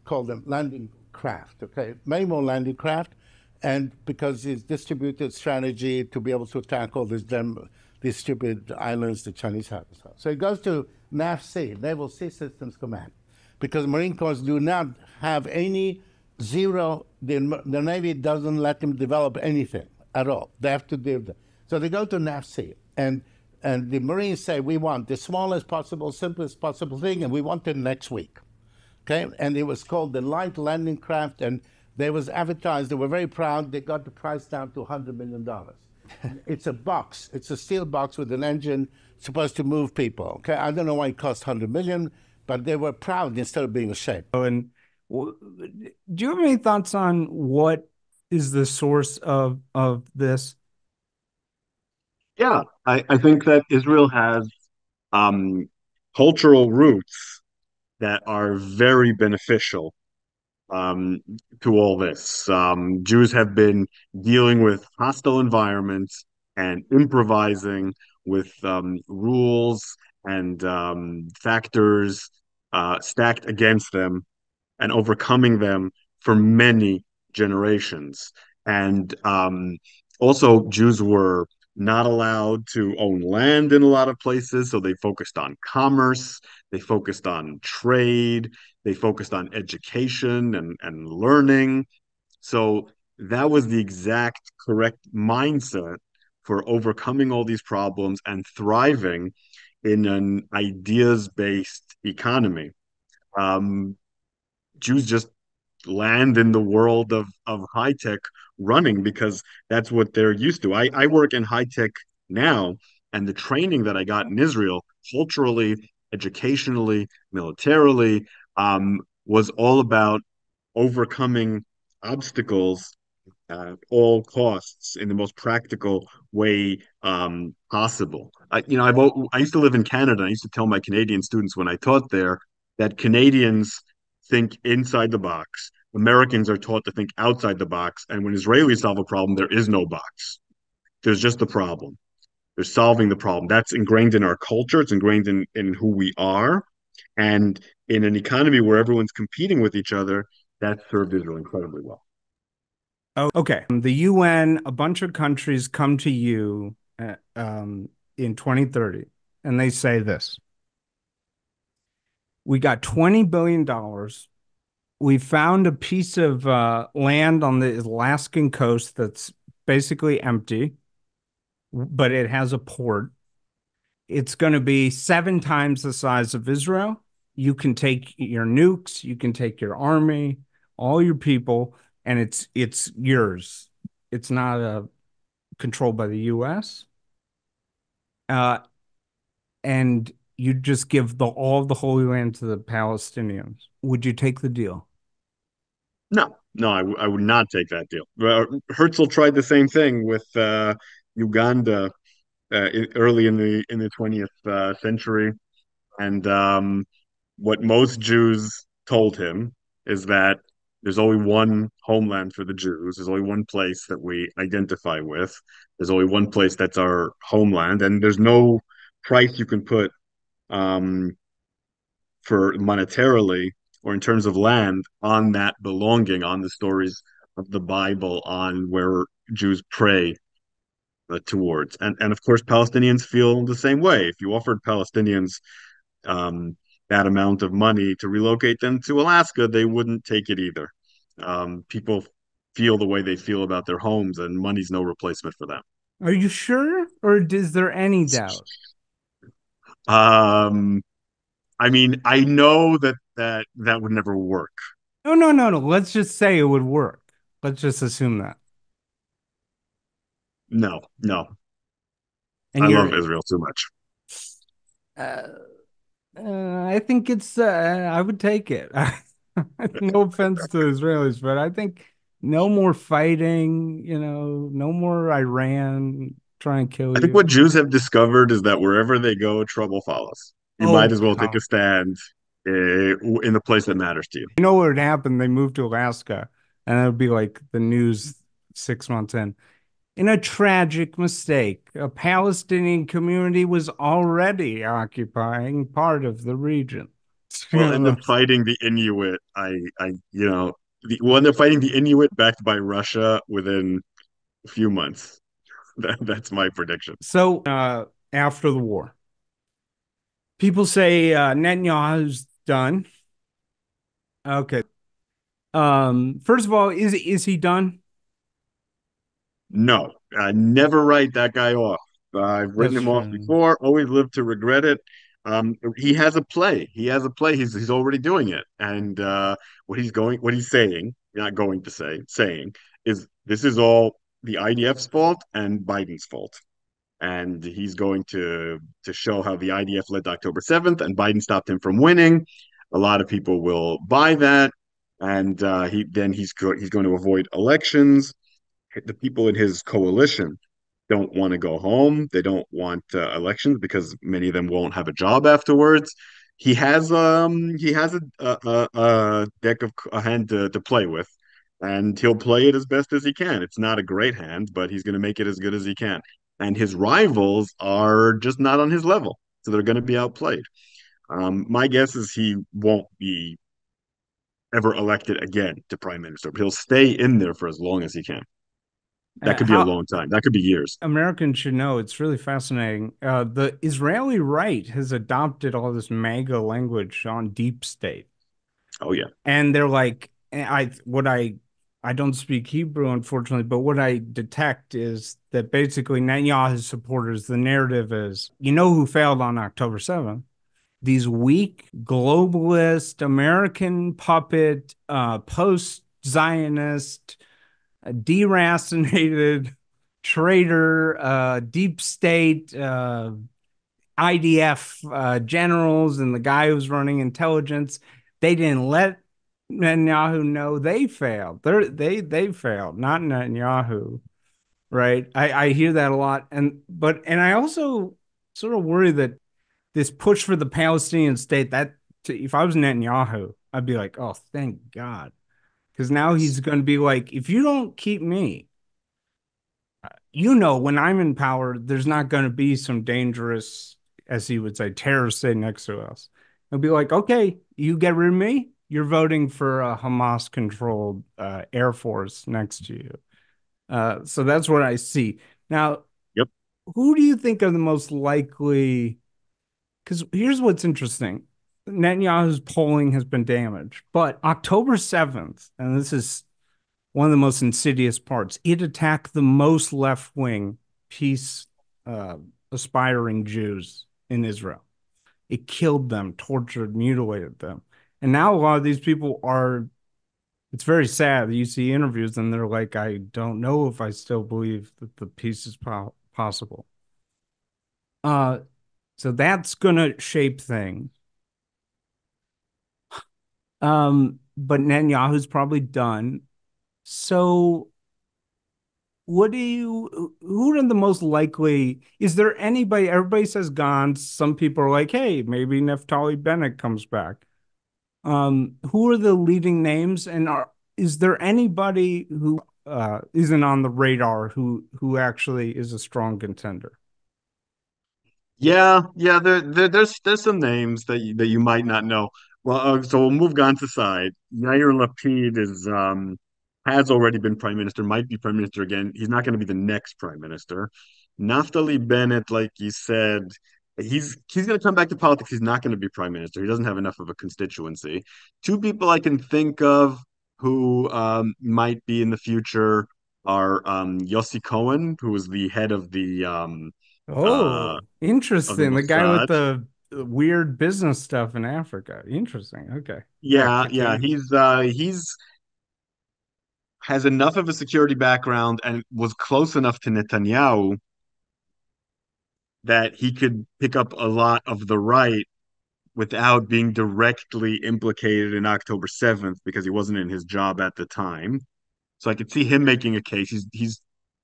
call them landing craft, okay? Many more landing craft, and because it's distributed strategy to be able to tackle these stupid islands the Chinese have. So it goes to NAVC, Naval Sea Systems Command, because Marine Corps do not have any zero, the Navy doesn't let them develop anything at all. They have to do that. So they go to NAVC, and the Marines say, we want the smallest possible, simplest possible thing, and we want it next week. Okay? And it was called the Light Landing Craft, and they was advertised. They were very proud. They got the price down to $100 million. It's a box. It's a steel box with an engine supposed to move people. Okay, I don't know why it cost $100 million, but they were proud instead of being ashamed. And do you have any thoughts on what is the source of this? Yeah, I think that Israel has cultural roots that are very beneficial to all this. Jews have been dealing with hostile environments and improvising with rules and factors stacked against them and overcoming them for many generations. And also, Jews were not allowed to own land in a lot of places, so they focused on commerce, they focused on trade, they focused on education and learning. So that was the exact correct mindset for overcoming all these problems and thriving in an ideas-based economy. Jews just land in the world of high tech running because that's what they're used to. I work in high tech now, and the training that I got in Israel, culturally, educationally, militarily, was all about overcoming obstacles at all costs in the most practical way possible. I used to live in Canada. I used to tell my Canadian students when I taught there that Canadians think inside the box. Americans are taught to think outside the box. And when Israelis solve a problem, there is no box. There's just the problem. They're solving the problem. That's ingrained in our culture. It's ingrained in who we are. And in an economy where everyone's competing with each other, that served Israel incredibly well. Oh, okay. The UN, a bunch of countries come to you in 2030, and they say this. We got $20 billion. We found a piece of land on the Alaskan coast that's basically empty, but it has a port. It's going to be 7 times the size of Israel. You can take your nukes, you can take your army, all your people, and it's yours. It's not controlled by the U.S. And you just give all the Holy Land to the Palestinians. Would you take the deal? No, I would not take that deal. Herzl tried the same thing with Uganda early in the 20th century, and what most Jews told him is that there's only one homeland for the Jews. There's only one place that we identify with. There's only one place that's our homeland, and there's no price you can put for monetarily or in terms of land on that belonging, on the stories of the Bible, on where Jews pray towards. And of course, Palestinians feel the same way. If you offered Palestinians that amount of money to relocate them to Alaska, they wouldn't take it either. People feel the way they feel about their homes, and money's no replacement for them. Are you sure, or is there any doubt? Um, I mean, I know that would never work. No, no, no, no. Let's just say it would work. Let's just assume that. No, no. And I you're, love Israel too much. uh, I think it's, I would take it. No offense to Israelis, but I think no more fighting, no more Iran trying to kill I think you. what Jews have discovered is that wherever they go, trouble follows. You Oh, might as well take a God. stand in the place that matters to you. You know what would happen? They moved to Alaska, and it would be like the news 6 months in. In a tragic mistake, a Palestinian community was already occupying part of the region. Well, and then fighting the Inuit, when they're fighting the Inuit backed by Russia within a few months. That's my prediction. So, after the war, people say Netanyahu's done. Okay. First of all, is he done? No, never write that guy off. I've written That's him off true. before, always lived to regret it. He has a play. He has a play. He's already doing it. And what he's saying, not going to say, saying, is this is all the IDF's fault and Biden's fault. And he's going to show how the IDF led to October 7th and Biden stopped him from winning. A lot of people will buy that, and he's going to avoid elections. The people in his coalition don't want to go home. They don't want elections because many of them won't have a job afterwards. He has a deck of a hand to play with, and he'll play it as best as he can. It's not a great hand, but he's going to make it as good as he can. And his rivals are just not on his level, so they're going to be outplayed. My guess is he won't be ever elected again to prime minister, but he'll stay in there for as long as he can. That could be a long time. That could be years. Americans should know it's really fascinating. The Israeli right has adopted all this MAGA language on deep state. Oh yeah. And they're like, I don't speak Hebrew, unfortunately, but what I detect is that basically Netanyahu's supporters, the narrative is, who failed on October 7th? These weak, globalist, American puppet, post-Zionist, deracinated traitor, deep state, IDF generals, and the guy who's running intelligence. They didn't let Netanyahu know they failed. They failed, not Netanyahu, right? I hear that a lot, and I also sort of worry that this push for the Palestinian state, if I was Netanyahu, I'd be like, oh, thank God. Because now he's going to be like, if you don't keep me, when I'm in power, there's not going to be some dangerous, as he would say, terrorist state next to us. He'll be like, okay, you get rid of me, you're voting for a Hamas-controlled Air Force next to you. So that's what I see. Now, yep. Who do you think are the most likely? Because here's what's interesting. Netanyahu's polling has been damaged, but October 7th, and this is one of the most insidious parts, it attacked the most left-wing peace aspiring Jews in Israel. It killed them, tortured, mutilated them. And now a lot of these people it's very sad. You see interviews and they're like, I don't know if I still believe that the peace is possible. So that's going to shape things. But Netanyahu's probably done. So who are the most likely? Is there anybody? Everybody says Gantz. Some people are like, hey, maybe Naftali Bennett comes back. Who are the leading names? And is there anybody who isn't on the radar who actually is a strong contender? Yeah. There's some names that you might not know. Well, so we'll move Gantz aside. Yair Lapid has already been prime minister, might be prime minister again. He's not going to be the next prime minister. Naftali Bennett, like you said, he's going to come back to politics. He's not going to be prime minister. He doesn't have enough of a constituency. Two people I can think of who might be in the future are Yossi Cohen, who was the head Oh, of the interesting. The guy with Mossad. the weird business stuff in Africa. Interesting. Okay. Yeah, Yeah, continue. he's has enough of a security background and was close enough to Netanyahu that he could pick up a lot of the right without being directly implicated in October 7th because he wasn't in his job at the time. So I could see him making a case. He's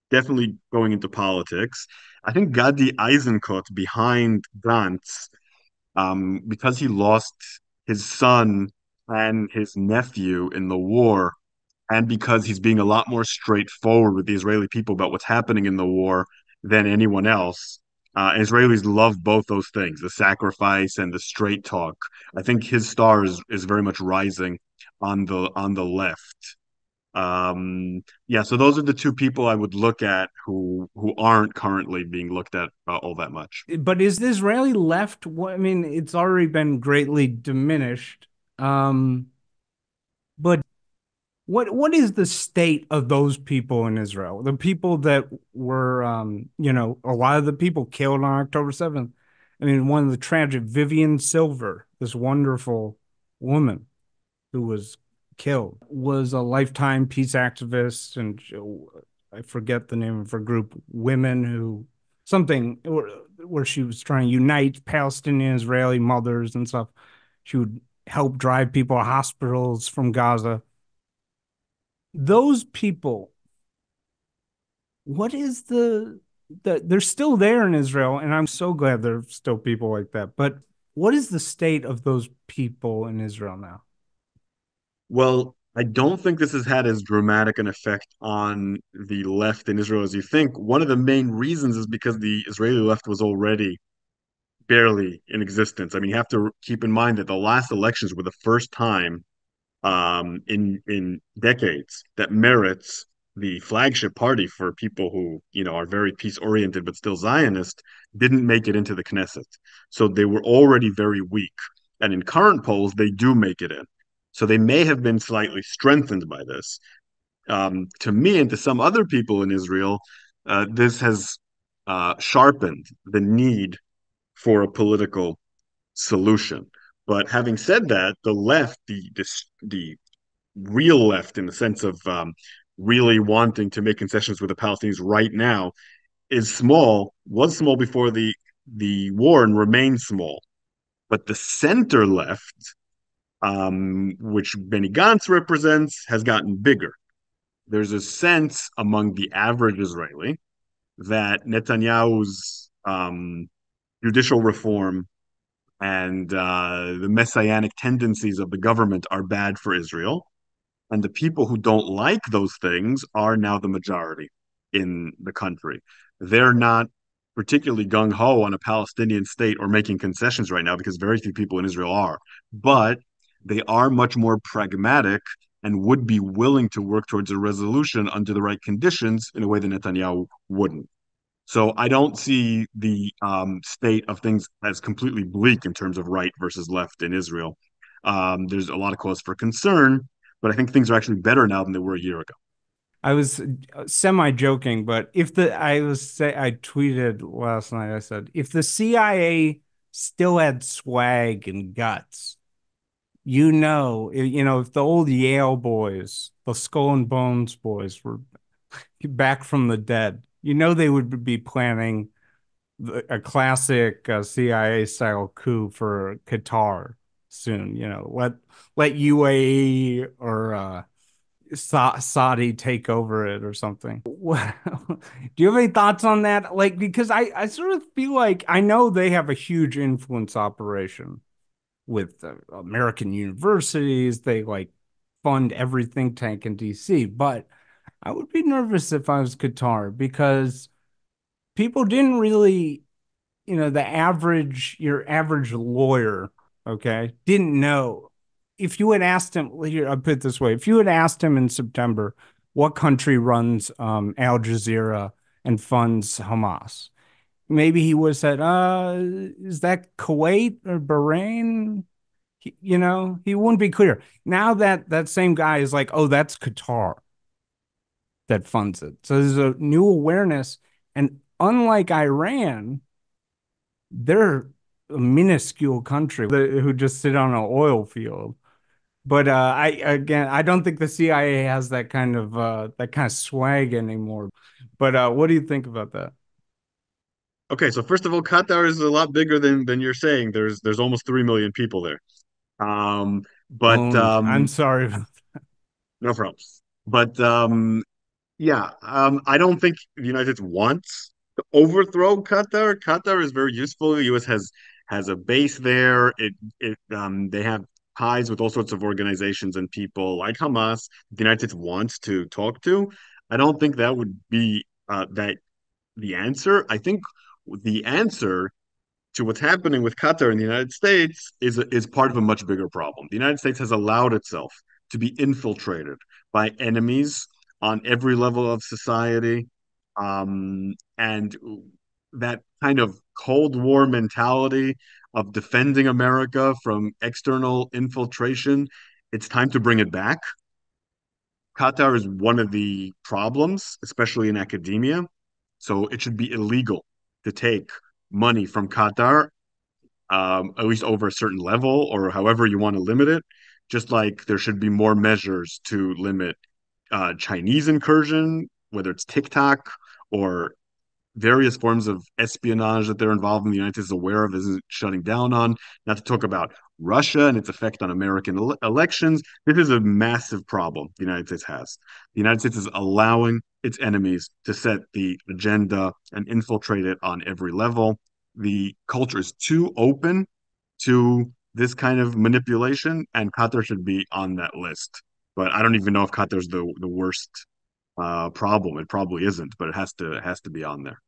definitely going into politics. I think Gadi Eisenkot behind Gantz, because he lost his son and his nephew in the war, and because he's being a lot more straightforward with the Israeli people about what's happening in the war than anyone else. Israelis love both those things, the sacrifice and the straight talk. I think his star is very much rising on the left. Yeah, so those are the two people I would look at who aren't currently being looked at all that much. But is the Israeli left? I mean, it's already been greatly diminished. But what is the state of those people in Israel? The people that were, a lot of the people killed on October 7th. I mean, one of the tragic, Vivian Silver, this wonderful woman who was killed, was a lifetime peace activist, and I forget the name of her group, Women Who something, where she was trying to unite Palestinian Israeli mothers and stuff. She would help drive people to hospitals from Gaza. Those people, what is they're still there in Israel, and I'm so glad there's still people like that. But what is the state of those people in Israel now? Well, I don't think this has had as dramatic an effect on the left in Israel as you think. One of the main reasons is because the Israeli left was already barely in existence. I mean, you have to keep in mind that the last elections were the first time in decades that Meretz, the flagship party for people who are very peace oriented but still Zionist, didn't make it into the Knesset. So they were already very weak. And in current polls, they do make it in. So they may have been slightly strengthened by this. To me and to some other people in Israel, this has sharpened the need for a political solution. But having said that, the left, the real left, in the sense of really wanting to make concessions with the Palestinians right now, is small. Was small before the war and remains small. But the center left, which Benny Gantz represents, has gotten bigger. There's a sense among the average Israeli that Netanyahu's judicial reform and the messianic tendencies of the government are bad for Israel. And the people who don't like those things are now the majority in the country. They're not particularly gung ho on a Palestinian state or making concessions right now because very few people in Israel are. But they are much more pragmatic and would be willing to work towards a resolution under the right conditions in a way that Netanyahu wouldn't. So I don't see the state of things as completely bleak in terms of right versus left in Israel. There's a lot of cause for concern, but I think things are actually better now than they were a year ago. I was semi joking, but I tweeted last night. I said, if the CIA still had swag and guts, if the old Yale boys, the Skull and Bones boys, were back from the dead, they would be planning a classic CIA style coup for Qatar soon. Let UAE or Saudi take over it or something. Do you have any thoughts on that? Like, because I sort of feel like I know they have a huge influence operation with American universities. They fund every think tank in DC, but I would be nervous if I was Qatar because people didn't really, your average lawyer, okay, didn't know. If you had asked him, here, I'll put it this way, if you had asked him in September what country runs Al Jazeera and funds Hamas. Maybe he would have said, is that Kuwait or Bahrain? He wouldn't be clear. Now that same guy is like, oh, that's Qatar that funds it. So there's a new awareness. And unlike Iran, they're a minuscule country who just sit on an oil field. But I don't think the CIA has that kind of swag anymore. But what do you think about that? Okay, so first of all, Qatar is a lot bigger than you're saying. There's almost 3 million people there. Um, but I'm sorry. No problem. But yeah, I don't think the United States wants to overthrow Qatar. Qatar is very useful. The U.S. has a base there. They have ties with all sorts of organizations and people like Hamas. The United States wants to talk to. I don't think that would be that the answer. I think the answer to what's happening with Qatar in the United States is part of a much bigger problem. The United States has allowed itself to be infiltrated by enemies on every level of society, and that kind of Cold War mentality of defending America from external infiltration. It's time to bring it back. Qatar is one of the problems, especially in academia. So it should be illegal to take money from Qatar, at least over a certain level, or however you want to limit it. Just like there should be more measures to limit Chinese incursion, whether it's TikTok or various forms of espionage that they're involved in, the United States is aware of, isn't shutting down on. Not to talk about Russia and its effect on American elections. This is a massive problem the United States has. The United States is allowing its enemies to set the agenda and infiltrate it on every level. The culture is too open to this kind of manipulation, and Qatar should be on that list. But I don't even know if Qatar's the worst problem. It probably isn't, but it has to be on there.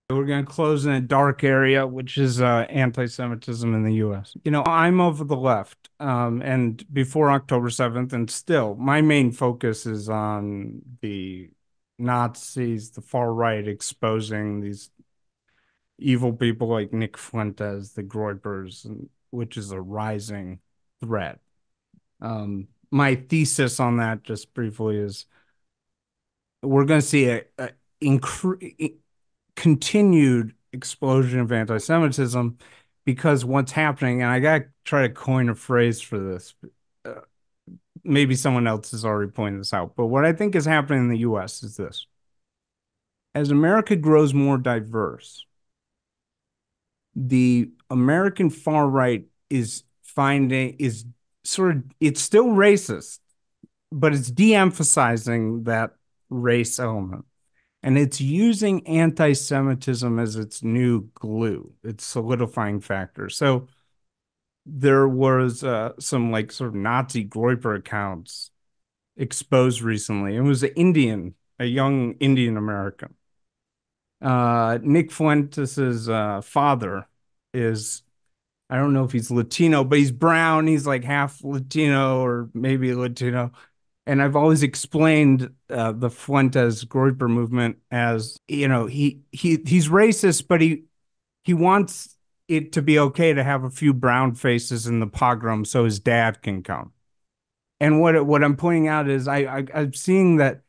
We're going to close in a dark area, which is anti-Semitism in the U.S. I'm of the left, and before October 7th, and still, my main focus is on the Nazis, the far right, exposing these evil people like Nick Fuentes, the Groypers, which is a rising threat. My thesis on that, just briefly, is we're going to see a continued explosion of anti-Semitism because what's happening, and I got to try to coin a phrase for this. Maybe someone else has already pointed this out, but what I think is happening in the U.S. is this. As America grows more diverse, the American far right is it's still racist, but it's de-emphasizing that race element. And it's using anti-Semitism as its new glue, its solidifying factor. So there was some sort of Nazi Groyper accounts exposed recently. It was a young Indian American. Nick Fuentes' father is, I don't know if he's Latino, but he's brown. He's like half Latino or maybe Latino. And I've always explained the Fuentes Groyper movement as, he's racist, but he wants it to be okay to have a few brown faces in the pogrom so his dad can come. And what I'm pointing out is I'm seeing that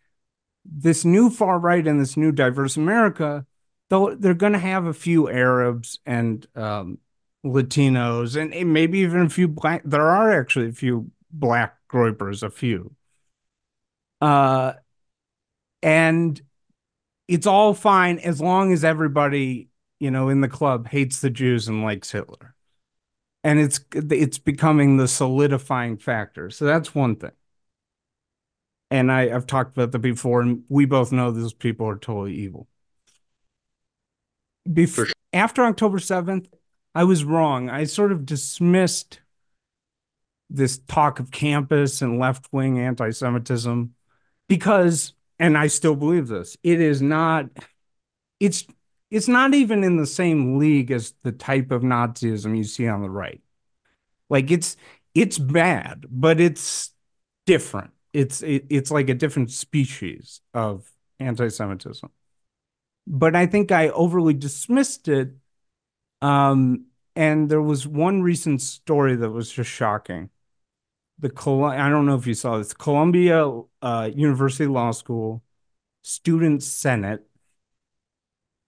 this new far right and this new diverse America, though they're going to have a few Arabs and Latinos and maybe even a few black. There are actually a few black Groypers, a few. And it's all fine as long as everybody, in the club hates the Jews and likes Hitler. And it's becoming the solidifying factor. So that's one thing. And I've talked about that before, and we both know those people are totally evil. After October 7th, I was wrong. I sort of dismissed this talk of campus and left-wing anti-Semitism because, and I still believe this, it's not even in the same league as the type of Nazism you see on the right. It's bad, but it's different. It's like a different species of anti-Semitism. but I think I overly dismissed it. And there was one recent story that was just shocking. I don't know if you saw this, Columbia University Law School Student Senate,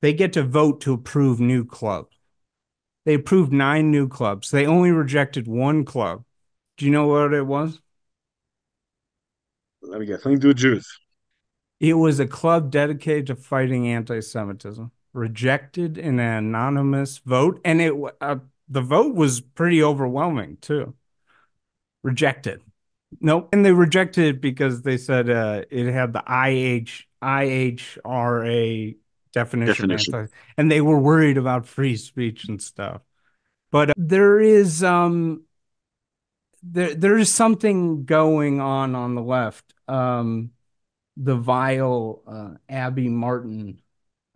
they get to vote to approve new clubs. They approved 9 new clubs. They only rejected one club. Do you know what it was? Let me guess. Something to do with Jews. It was a club dedicated to fighting anti-Semitism. Rejected in an anonymous vote, and the vote was pretty overwhelming too. Rejected. Nope. And they rejected it because they said it had the IHRA definition of anti, and they were worried about free speech and stuff. But there is something going on the left. The vile Abby Martin.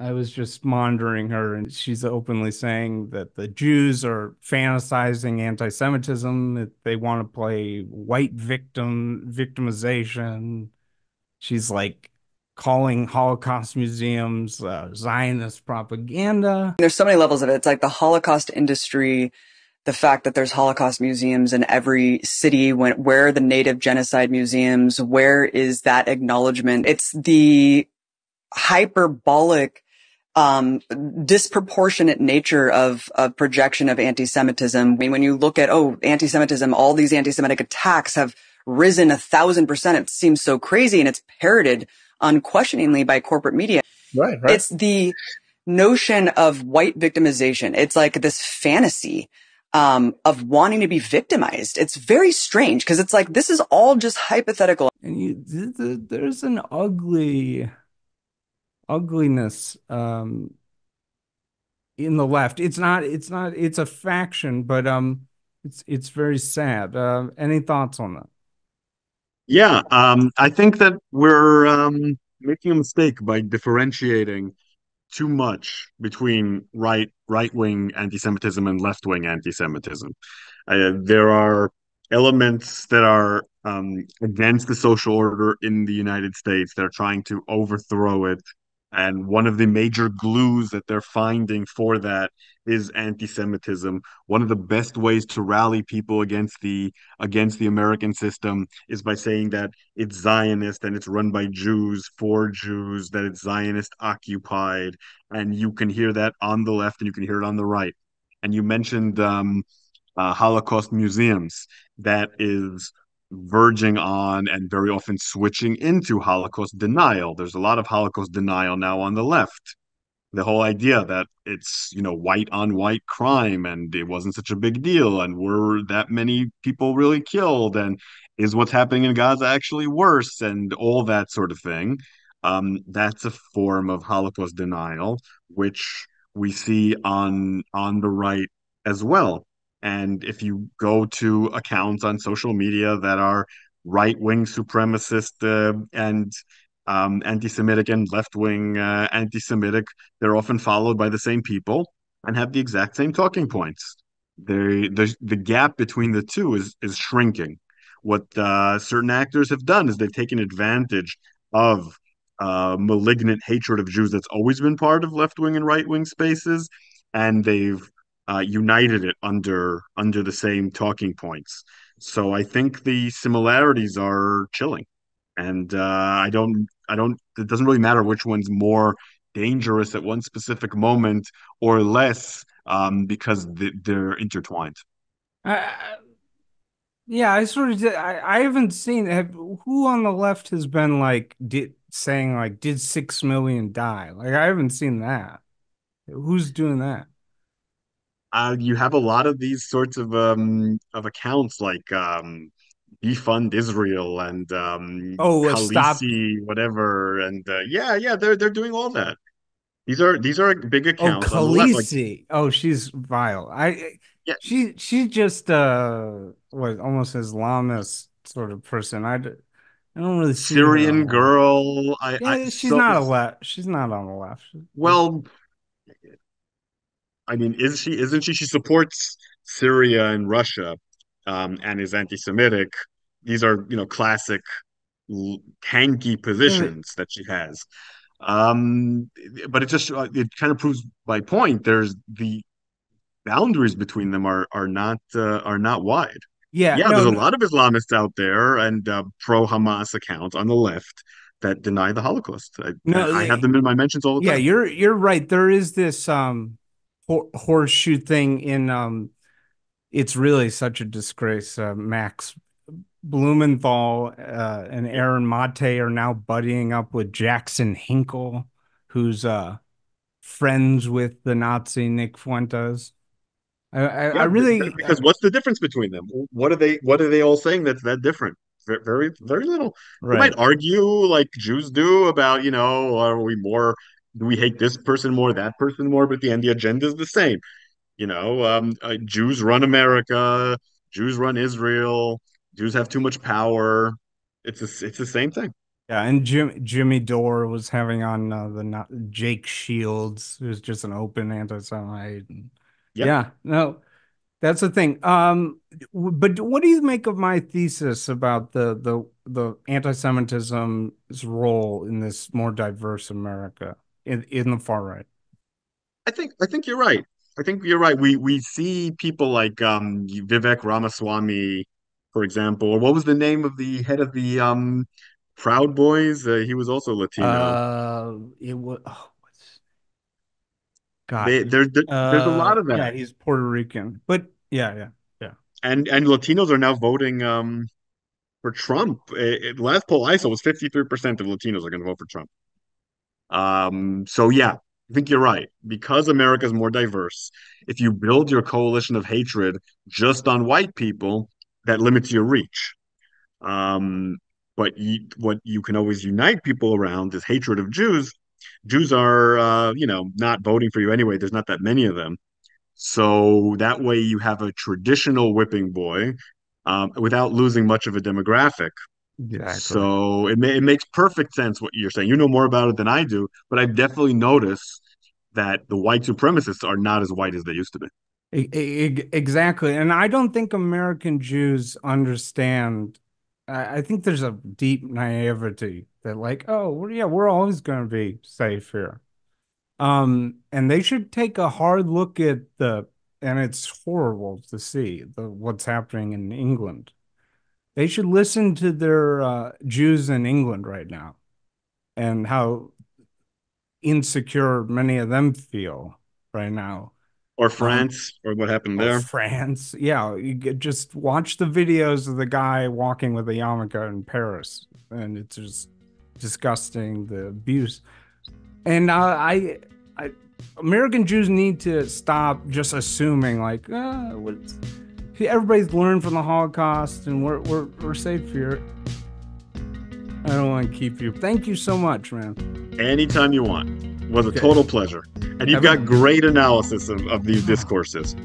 I was just monitoring her, and she's openly saying that the Jews are fantasizing anti-Semitism, that they want to play white victimization. She's like calling Holocaust museums Zionist propaganda. There's so many levels of it. It's like the Holocaust industry, the fact that there's Holocaust museums in every city. Where are the native genocide museums? Where is that acknowledgement? It's the hyperbolic, disproportionate nature of projection of anti-Semitism. I mean, when you look at, anti-Semitism, all these anti-Semitic attacks have risen 1,000%. It seems so crazy, and it's parroted unquestioningly by corporate media. Right. It's the notion of white victimization. It's like this fantasy of wanting to be victimized. It's very strange because it's like, this is all just hypothetical. And there's an ugliness in the left. It's a faction, but it's very sad. Any thoughts on that? Yeah, I think that we're making a mistake by differentiating too much between right-wing anti-Semitism and left-wing anti-Semitism. There are elements that are against the social order in the United States. They're trying to overthrow it. And one of the major glues that they're finding for that is anti-Semitism. One of the best ways to rally people against the American system is by saying that it's Zionist and it's run by Jews for Jews, that it's Zionist occupied, and you can hear that on the left and you can hear it on the right. And you mentioned Holocaust museums. That is verging on and very often switching into Holocaust denial. There's a lot of Holocaust denial now on the left. The whole idea that it's, white on white crime and it wasn't such a big deal and were that many people really killed and is what's happening in Gaza actually worse and all that sort of thing. That's a form of Holocaust denial, which we see on the right as well. And if you go to accounts on social media that are right-wing supremacist and anti-Semitic and left-wing anti-Semitic, they're often followed by the same people and have the exact same talking points. The gap between the two is shrinking. What certain actors have done is they've taken advantage of malignant hatred of Jews that's always been part of left-wing and right-wing spaces, and they've united it under the same talking points. So I think the similarities are chilling, and I don't. It doesn't really matter which one's more dangerous at one specific moment or less, because they're intertwined. Yeah, I sort of did. I haven't seen who on the left has been like saying like did 6 million die? Like I haven't seen that. Who's doing that? You have a lot of these sorts of accounts like Defund Israel and Stop. Khaleesi, whatever, and yeah, they're doing all that. These are big accounts on the left. Like, Khaleesi. She's vile. yeah, She's just what almost Islamist sort of person. I don't really see her Syrian girl. she's not a left. She's not on the left. Well, I mean, isn't she? She supports Syria and Russia, and is anti-Semitic. These are, classic tanky positions that she has. But it kind of proves my point. There's the boundaries between them are not wide. Yeah, Yeah, there's a no, lot of Islamists out there and pro-Hamas accounts on the left that deny the Holocaust. no, I have them in my mentions all the yeah, time. you're right. There is this horseshoe thing in it's really such a disgrace. Max Blumenthal and Aaron Mate are now buddying up with Jackson Hinkle, who's friends with the Nazi Nick Fuentes. I Yeah, really because what's the difference between them? What are they all saying that's that different? Very, very little. You right. might argue like Jews do about, do we hate this person more, that person more? But at the end, the agenda is the same. Jews run America, Jews run Israel, Jews have too much power. It's the same thing. Yeah, and Jimmy Dore was having on Jake Shields, who's just an open anti-Semite. Yep. Yeah, no, that's the thing. But what do you make of my thesis about the anti-Semitism's role in this more diverse America in the far right? I think you're right. I think you're right. We see people like Vivek Ramaswamy, for example, or what was the name of the head of the Proud Boys? He was also Latino. It was what's God. There's a lot of Yeah, that, he's Puerto Rican, but yeah. and Latinos are now voting for Trump. Last poll I saw was 53% of Latinos are going to vote for Trump. So yeah, I think you're right. Because America is more diverse, if you build your coalition of hatred just on white people, that limits your reach. Um, but what you can always unite people around is hatred of Jews. Jews are, not voting for you anyway. There's not that many of them. So that way you have a traditional whipping boy without losing much of a demographic. Exactly. So it makes perfect sense what you're saying. You know more about it than I do, but I've definitely noticed that the white supremacists are not as white as they used to be. Exactly. And I don't think American Jews understand. I think there's a deep naivety that like, oh, well, yeah, we're always going to be safe here. And they should take a hard look at and it's horrible to see what's happening in England. They should listen to their Jews in England right now and how insecure many of them feel right now. Or France, or what happened there. France. Yeah, just watch the videos of the guy walking with a yarmulke in Paris, and it's just disgusting, the abuse. And American Jews need to stop just assuming like, everybody's learned from the Holocaust, and we're safe here. I don't want to keep you. Thank you so much, man. Anytime you want. It was a total pleasure. And you've got great analysis of these discourses.